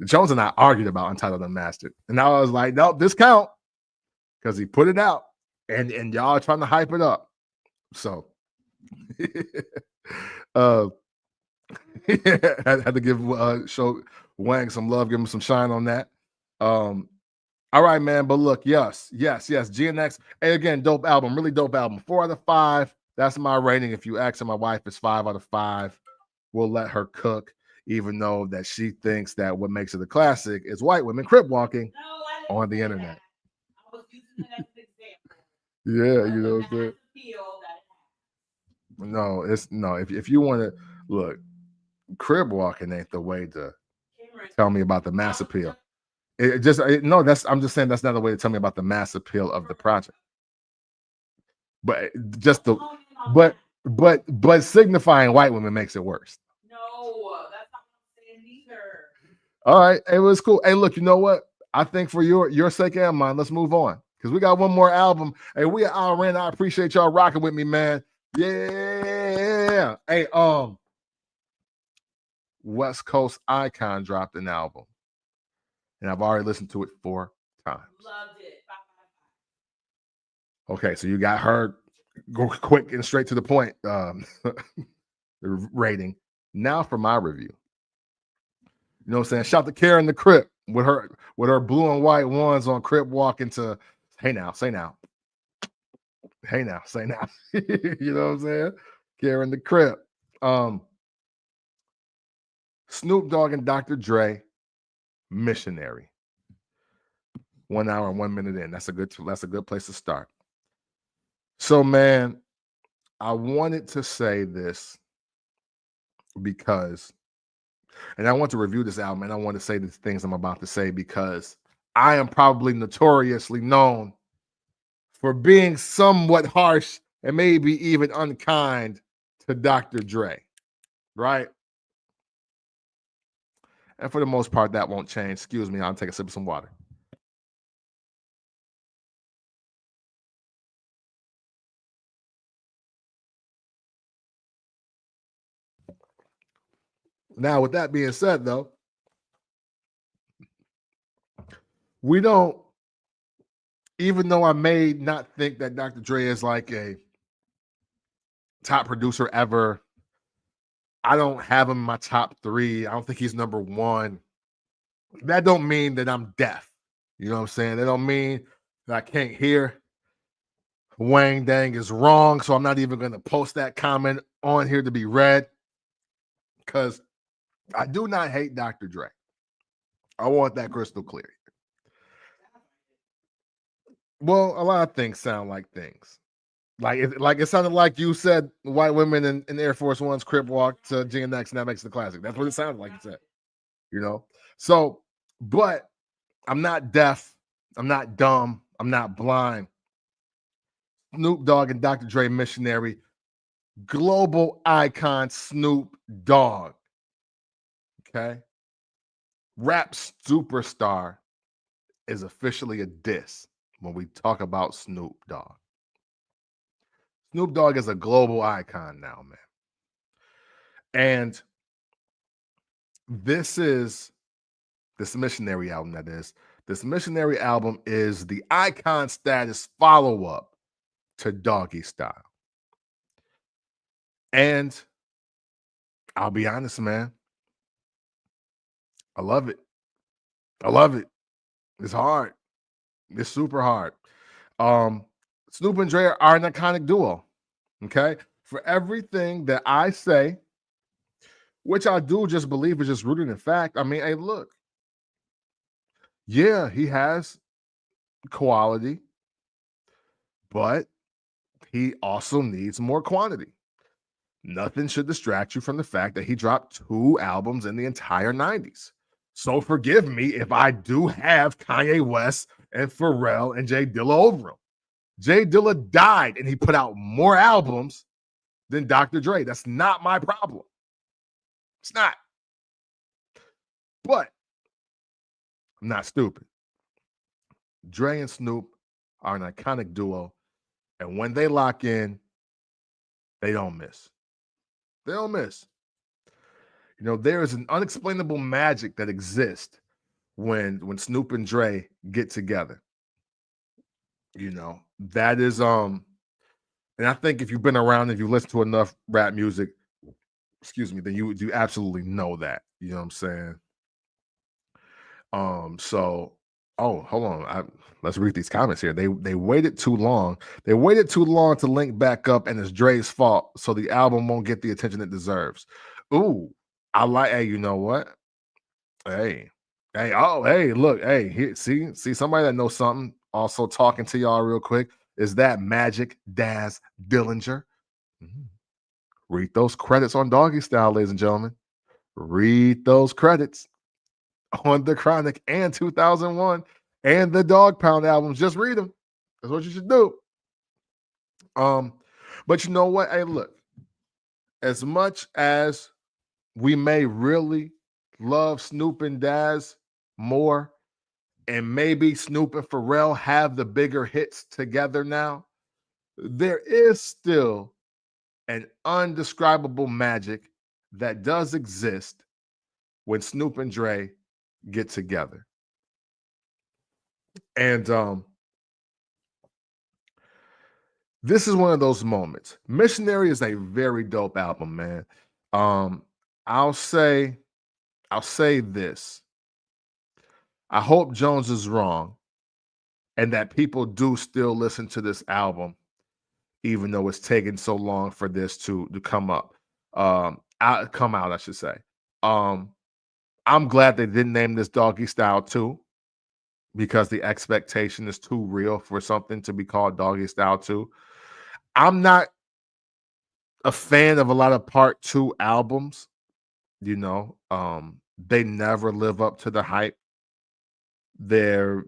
Jones and I argued about Untitled Unmastered, and I was like, "No, this count," because he put it out, and y'all are trying to hype it up. So, I had to give show Wang some love, give him some shine on that. All right, man. But look, yes, GNX. And again, dope album, really dope album. 4 out of 5. That's my rating. If you ask my wife, it's 5 out of 5. We'll let her cook, even though that she thinks that what makes it a classic is white women crip walking on the internet. I was using it as an example. Yeah, you know what I'm saying? No, it's no. If you want to look, crib walking ain't the way to tell me about the mass appeal. No. That's I'm just saying that's not the way to tell me about the mass appeal of the project. But just the but but signifying white women makes it worse. No, that's not what I'm saying either. All right, it was cool. Hey, look, you know what? I think for your sake and mine, let's move on because we got one more album. Hey, we are Alran. I appreciate y'all rocking with me, man. Yeah. Hey, West Coast Icon dropped an album, and I've already listened to it 4 times. Loved it. Okay, so you got her go quick and straight to the point. The rating. Now for my review. You know what I'm saying? Shout to Karen the Crip with her blue and white ones on Crip walking to hey now, say now. Hey now, say now. You know what I'm saying? Karen the Crip. Snoop Dogg and Dr. Dre, Missionary. 1 hour and 1 minute in. That's a good place to start. So, man, I wanted to say this because, and I want to review this album, and I want to say the things I'm about to say because I am probably notoriously known for being somewhat harsh and maybe even unkind to Dr. Dre, right? And for the most part, that won't change. Excuse me, I'll take a sip of some water. Now, with that being said, though, we don't, even though I may not think that Dr. Dre is like a top producer ever, I don't have him in my top 3. I don't think he's number 1. That don't mean that I'm deaf. You know what I'm saying? That don't mean that I can't hear. Wang Dang is wrong, so I'm not even going to post that comment on here to be read because I do not hate Dr. Dre. I want that crystal clear. Well, a lot of things sound like things. Like it sounded like you said white women in Air Force One's crib walk to GNX, and that makes it a classic. That's what it sounded like you said. You know? So, but I'm not deaf. I'm not dumb. I'm not blind. Snoop Dogg and Dr. Dre, Missionary. Global icon Snoop Dogg. Okay? Rap superstar is officially a diss when we talk about Snoop Dogg. Snoop Dogg is a global icon now, man. And this Missionary album, that is. This Missionary album is the icon status follow-up to Doggy Style. And I'll be honest, man. I love it. I love it. It's hard. It's super hard. Snoop and Dre are an iconic duo. Okay. For everything that I say, which I do just believe is just rooted in fact. I mean, hey, look. Yeah, he has quality, but he also needs more quantity. Nothing should distract you from the fact that he dropped 2 albums in the entire 90s. So forgive me if I do have Kanye West and Pharrell and Jay Dilla over him. Jay Dilla died and he put out more albums than Dr. Dre. That's not my problem. It's not. But I'm not stupid. Dre and Snoop are an iconic duo. And when they lock in, they don't miss. They don't miss. You know, there is an unexplainable magic that exists when Snoop and Dre get together. You know, that is and I think if you've been around, if you listen to enough rap music, excuse me, then you absolutely know that. You know what I'm saying? So hold on. Let's read these comments here. They waited too long. They waited too long to link back up, and it's Dre's fault, so the album won't get the attention it deserves. Ooh, I like. Hey, you know what? Hey, look, hey, here, see somebody that knows something. Also talking to y'all real quick is that Magic Daz Dillinger. Mhm. Read those credits on Doggy Style, ladies and gentlemen. Read those credits on the Chronic and 2001 and the Dog Pound albums. Just read them. That's what you should do. But you know what? Hey, look, as much as we may really love Snoop and Daz more, and maybe Snoop and Pharrell have the bigger hits together now, there is still an undescribable magic that does exist when Snoop and Dre get together. And this is one of those moments. Missionary is a very dope album, man. I'll say this. I hope Jones is wrong and that people do still listen to this album, even though it's taken so long for this to come up. Come out, I should say. I'm glad they didn't name this Doggy Style 2 because the expectation is too real for something to be called Doggy Style 2. I'm not a fan of a lot of part 2 albums, you know. They never live up to the hype. There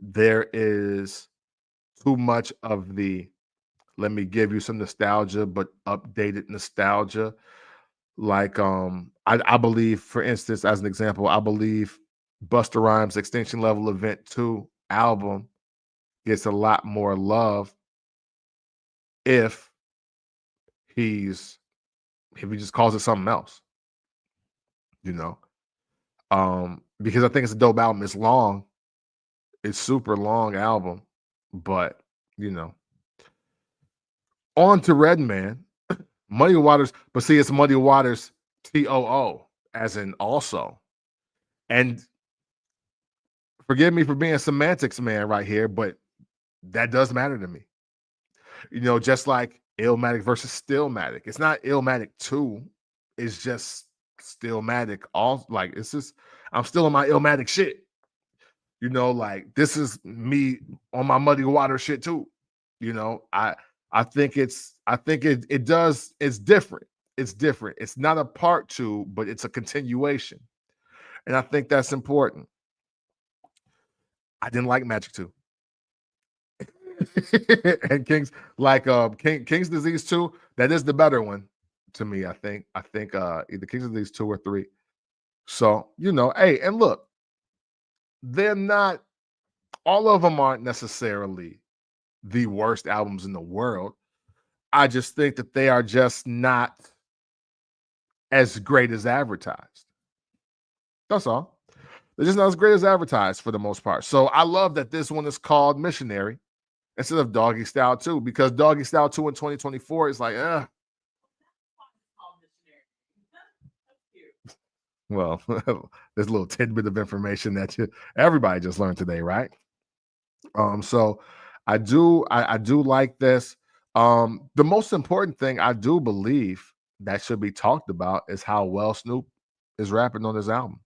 is too much of the let me give you some nostalgia, but updated nostalgia. Like I believe, for instance, as an example, I believe Busta Rhymes' Extinction Level Event 2 album gets a lot more love if he just calls it something else, you know. Because I think it's a dope album. It's long. It's super long album, but you know. On to Redman, Muddy Waters, but see, it's Muddy Waters TOO, as in also. And forgive me for being a semantics man right here, but that does matter to me. You know, just like Illmatic versus Stillmatic. It's not Illmatic 2, it's just Stillmatic. All like it's just I'm still in my Illmatic shit. You know, like this is me on my Muddy Water shit too. You know, I think it does, it's different. It's different. It's not a part 2, but it's a continuation. And I think that's important. I didn't like Magic 2. And King's like King's Disease 2, that is the better one to me. I think either King's Disease 2 or 3. So, you know, hey, and look, they're not all of them aren't necessarily the worst albums in the world. I just think that they are just not as great as advertised. That's all. They're just not as great as advertised for the most part. So I love that this one is called Missionary instead of Doggy Style 2, because Doggy Style 2 in 2024 is like, well, there's a little tidbit of information that everybody just learned today, right? So I do like this. The most important thing I do believe that should be talked about is how well Snoop is rapping on this album.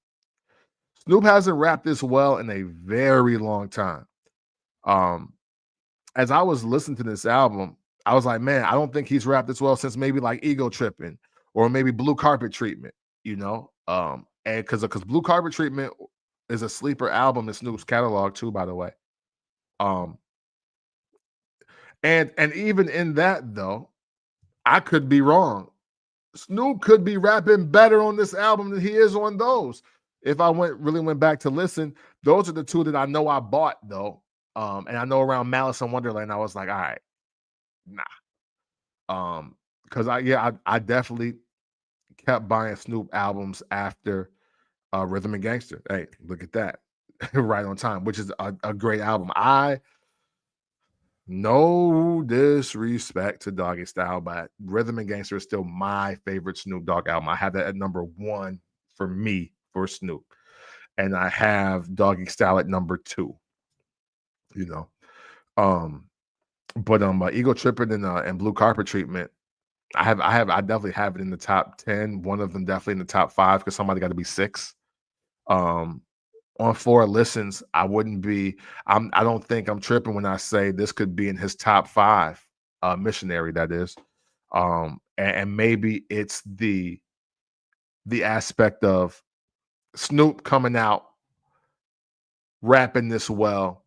Snoop hasn't rapped this well in a very long time. As I was listening to this album, I was like, man, I don't think he's rapped this well since maybe like Ego Tripping or maybe Blue Carpet Treatment, you know? And because Blue Carpet Treatment is a sleeper album in Snoop's catalog too, by the way. And even in that though, I could be wrong. Snoop could be rapping better on this album than he is on those. If I really went back to listen, those are the two that I know I bought though. And I know around Malice in Wonderland, I was like, all right, nah. Because I definitely kept buying Snoop albums after Rhythm and Gangster. Hey, look at that. Right on time, which is a great album. No disrespect to Doggy Style, but Rhythm and Gangster is still my favorite Snoop Dogg album. I have that at number 1 for me for Snoop. And I have Doggy Style at number 2. You know. But Ego Tripping and Blue Carpet Treatment, I definitely have it in the top 10. One of them definitely in the top 5 because somebody got to be 6. On 4 listens, I don't think I'm tripping when I say this could be in his top 5. Missionary, that is. And maybe it's the aspect of Snoop coming out rapping this well.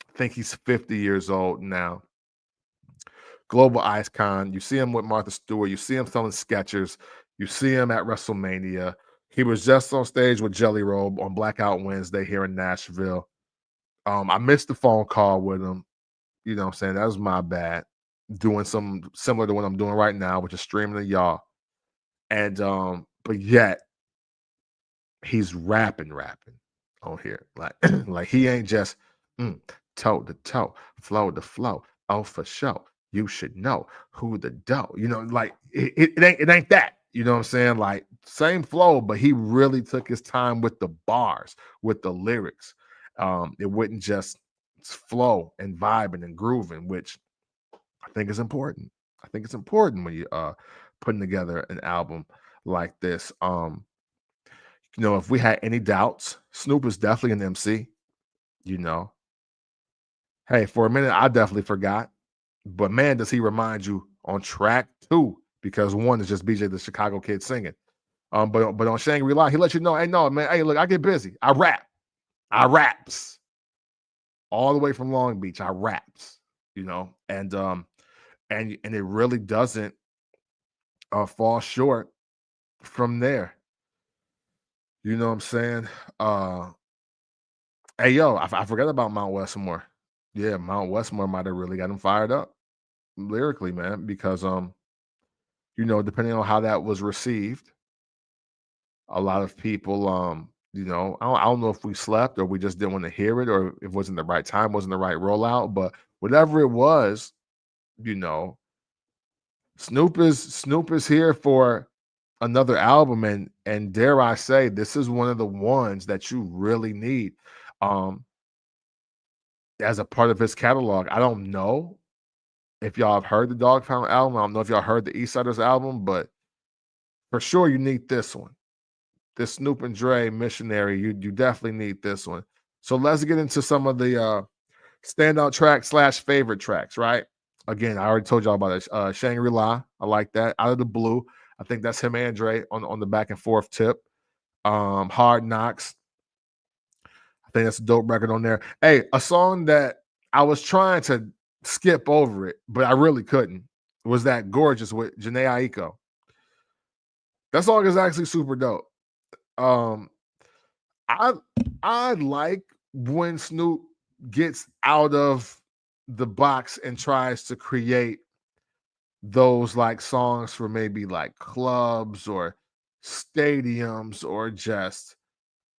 I think he's 50 years old now. Global icon. You see him with Martha Stewart. You see him selling Skechers. You see him at WrestleMania. He was just on stage with Jelly Roll on Blackout Wednesday here in Nashville. I missed the phone call with him. You know what I'm saying? That was my bad. Doing something similar to what I'm doing right now, which is streaming to y'all. And but yet he's rapping on here. Like like he ain't just toe to toe, flow to flow. Oh, for sure. You should know who the dough. You know, like it ain't that. You know what I'm saying? Like same flow, but he really took his time with the bars, with the lyrics. It wouldn't just flow and vibing and grooving, which I think is important. I think it's important when you putting together an album like this. You know, if we had any doubts, Snoop is definitely an MC, you know. Hey, for a minute, I definitely forgot. But man, does he remind you on track 2, because 1 is just BJ the Chicago Kid singing. But on Shangri-La, he lets you know, hey, no, man, hey, look, I get busy. I rap. I raps. All the way from Long Beach, I raps, you know, and it really doesn't fall short from there. You know what I'm saying? Hey, yo, I forgot about Mount Westmore. Yeah, Mount Westmore might have really got him fired up lyrically, man, because you know, depending on how that was received, a lot of people, you know, I don't know if we slept or we just didn't want to hear it or it wasn't the right time, wasn't the right rollout, but whatever it was, you know, Snoop is here for another album, and dare I say, this is one of the ones that you really need. Um, as a part of his catalog. I don't know if y'all have heard the Dog Pound album. I don't know if y'all heard the Eastsiders album, but for sure you need this one. This Snoop and Dre Missionary, you definitely need this one. So let's get into some of the standout tracks / favorite tracks, right? Again, I already told y'all about it. Shangri-La, I like that. Out of the Blue, I think that's him and Dre on the back and forth tip. Hard Knocks, I think that's a dope record on there. Hey, a song that I was trying to skip over it, but I really couldn't, was that Gorgeous with Janae Aiko. That song is actually super dope. Um, I I like when Snoop gets out of the box and tries to create those like songs for maybe like clubs or stadiums or just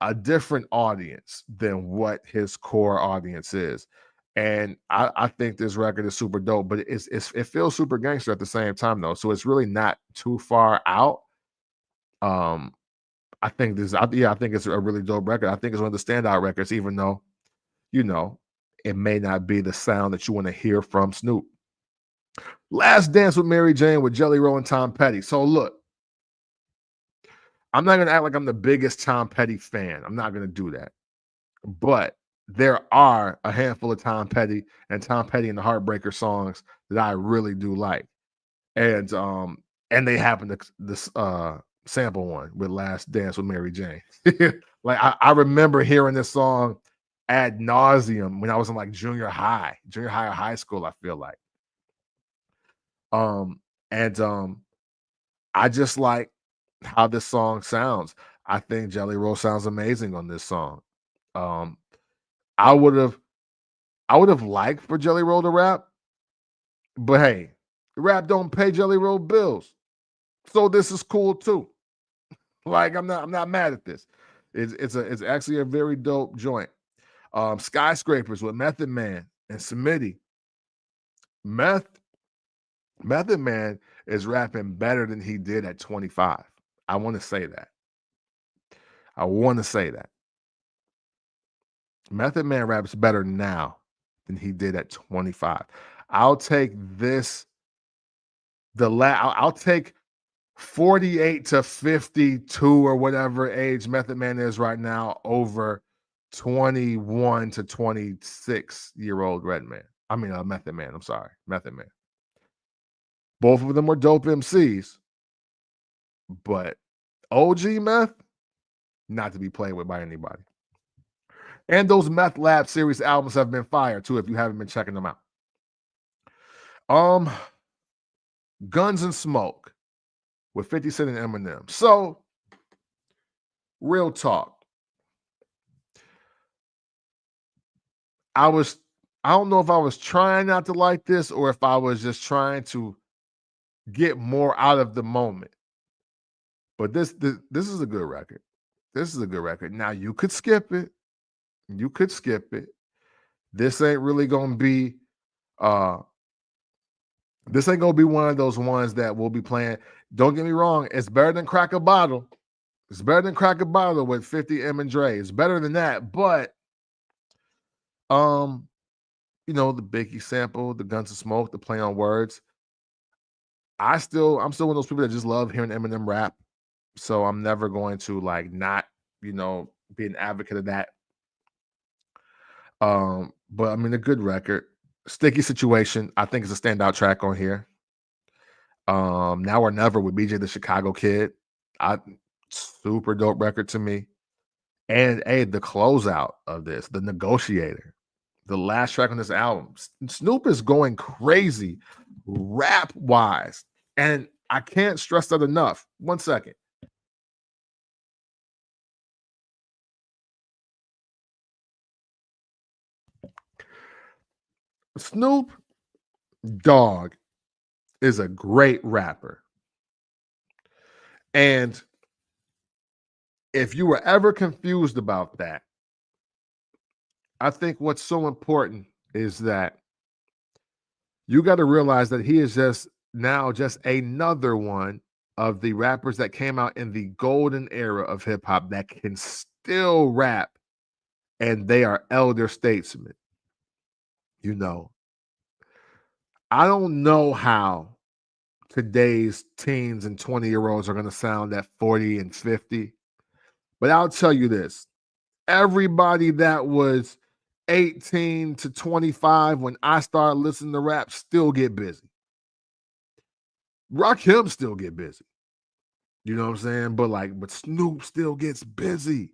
a different audience than what his core audience is. And I think this record is super dope, but it feels super gangster at the same time though. So it's really not too far out. Um, I think it's a really dope record. I think it's one of the standout records, even though, you know, it may not be the sound that you want to hear from Snoop. Last Dance with Mary Jane with Jelly Roll and Tom Petty. So look, I'm not gonna act like I'm the biggest Tom Petty fan. I'm not gonna do that. But there are a handful of Tom Petty and the Heartbreaker songs that I really do like. And they happen to this sample one with Last Dance with Mary Jane. Like I remember hearing this song ad nauseum when I was in like junior high or high school, I feel like. Um and I just like how this song sounds. I think Jelly Roll sounds amazing on this song. Um I would have liked for Jelly Roll to rap, but hey, rap don't pay Jelly Roll bills. So this is cool too. Like I'm not mad at this. It's actually a very dope joint. Skyscrapers with Method Man and Smitty. Meth Method Man is rapping better than he did at 25. I want to say that. I want to say that. Method Man raps better now than he did at 25. I'll take this I'll take 48 to 52 or whatever age Method Man is right now over 21 to 26-year-old Redman. I mean, Method Man. I'm sorry, Method Man. Both of them were dope MCs, but OG Meth, not to be played with by anybody. And those Meth Lab series albums have been fire too, if you haven't been checking them out. Guns and Smoke with 50 Cent and Eminem. So, real talk. I don't know if I was trying not to like this or if I was just trying to get more out of the moment. But this is a good record. This is a good record. Now you could skip it. You could skip it. This ain't really gonna be this ain't gonna be one of those ones that we'll be playing. Don't get me wrong, it's better than Crack a Bottle. It's better than Crack a Bottle with 50 M and Dre. It's better than that, but you know, the Biggie sample, the Guns of Smoke, the play on words. I'm still one of those people that just love hearing Eminem rap. So I'm never going to like not, you know, be an advocate of that. But I mean, a good record. Sticky Situation, I think is a standout track on here. Now or Never with BJ the Chicago Kid. Super dope record to me. And the closeout of this, The Negotiator, the last track on this album. Snoop is going crazy rap wise. And I can't stress that enough. 1 second. Snoop Dogg is a great rapper. And if you were ever confused about that, I think what's so important is that you got to realize that he is just another one of the rappers that came out in the golden era of hip hop that can still rap, and they are elder statesmen. You know, I don't know how today's teens and 20-year-olds are going to sound at 40 and 50, but I'll tell you this. Everybody that was 18 to 25 when I started listening to rap still get busy. Rakim still get busy. You know what I'm saying? But Snoop still gets busy.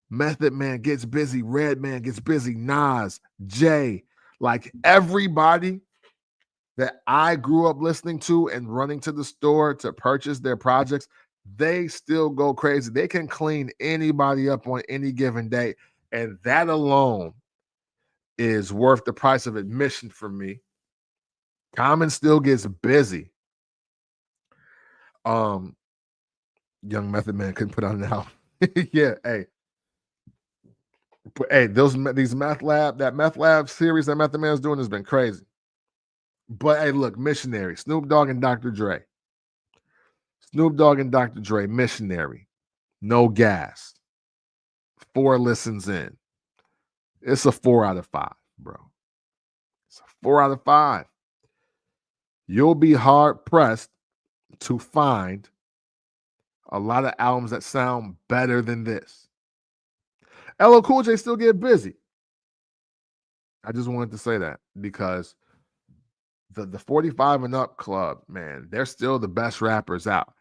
Method Man gets busy. Redman gets busy. Nas, Jay, like everybody that I grew up listening to and running to the store to purchase their projects, they still go crazy. They can clean anybody up on any given day. And that alone is worth the price of admission for me. Common still gets busy. Young Method Man couldn't put out an album. Yeah, these Meth Lab series that Method Man's doing has been crazy. But hey, look, Missionary, Snoop Dogg and Dr. Dre. Snoop Dogg and Dr. Dre, Missionary. No gas. 4 listens in. It's a 4 out of 5, bro. It's a 4 out of 5. You'll be hard pressed to find a lot of albums that sound better than this. LL Cool J still get busy. I just wanted to say that because the 45 and up club, man, they're still the best rappers out.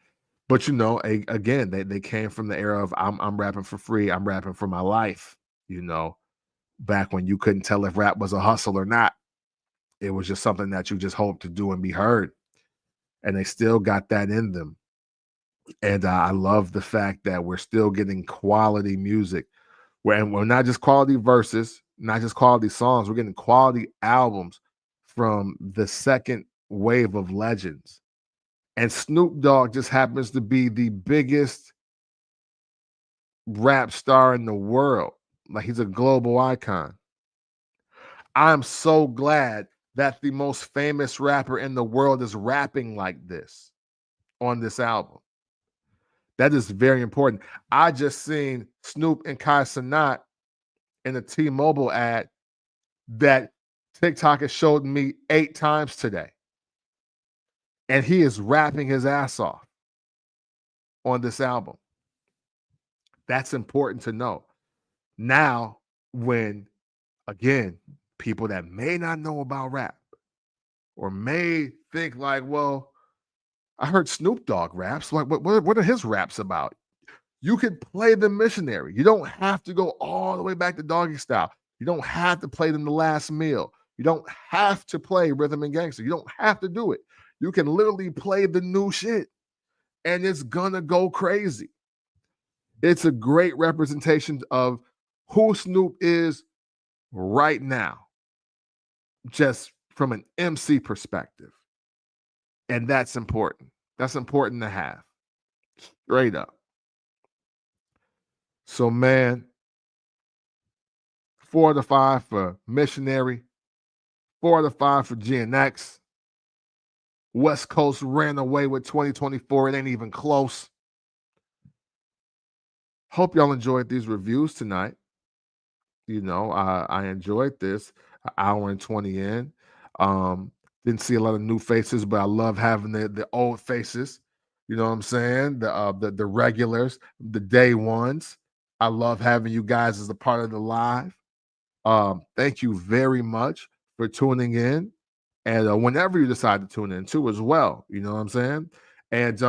But you know, again, they came from the era of I'm rapping for free, I'm rapping for my life. You know, back when you couldn't tell if rap was a hustle or not. It was just something that you just hoped to do and be heard. And they still got that in them. And I love the fact that we're still getting quality music. We're not just quality verses, not just quality songs. We're getting quality albums from the second wave of legends. And Snoop Dogg just happens to be the biggest rap star in the world. Like, he's a global icon. I'm so glad that the most famous rapper in the world is rapping like this on this album. That is very important. I just seen Snoop and Kai Cenat in a T-Mobile ad that TikTok has showed me 8 times today. And he is rapping his ass off on this album. That's important to know. Now, when, again, people that may not know about rap or may think like, well, I heard Snoop Dogg raps. Like, what are his raps about? You could play the Missionary. You don't have to go all the way back to Doggy Style. You don't have to play them The Last Meal. You don't have to play Rhythm and Gangster. You don't have to do it. You can literally play the new shit, and it's gonna go crazy. It's a great representation of who Snoop is right now, just from an MC perspective. And that's important. That's important to have. Straight up. So, man, 4 to 5 for Missionary, 4 to 5 for GNX. West Coast ran away with 2024. It ain't even close. Hope y'all enjoyed these reviews tonight. You know, I enjoyed this. An hour and 20 in. Didn't see a lot of new faces, but I love having the old faces. You know what I'm saying? The regulars, the day ones. I love having you guys as a part of the live. Thank you very much for tuning in. And whenever you decide to tune in too as well, you know what I'm saying? And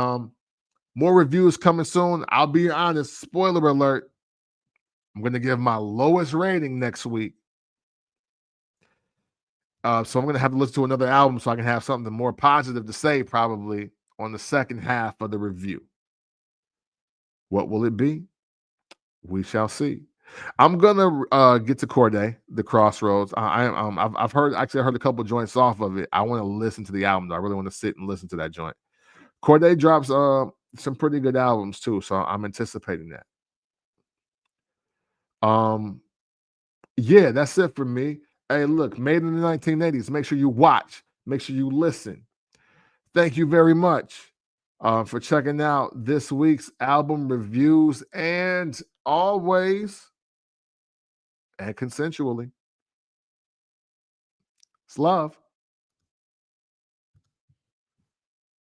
more reviews coming soon. I'll be honest, spoiler alert, I'm going to give my lowest rating next week. So I'm going to have to listen to another album so I can have something more positive to say probably on the second half of the review. What will it be? We shall see. I'm gonna get to Corday, The Crossroads. I've heard I heard a couple joints off of it. I want to listen to the album though. I really want to sit and listen to that joint. Corday drops some pretty good albums too, so I'm anticipating that. Yeah, that's it for me. Hey, look, made in the 1980s. Make sure you watch. Make sure you listen. Thank you very much for checking out this week's album reviews, and always and consensually. It's love.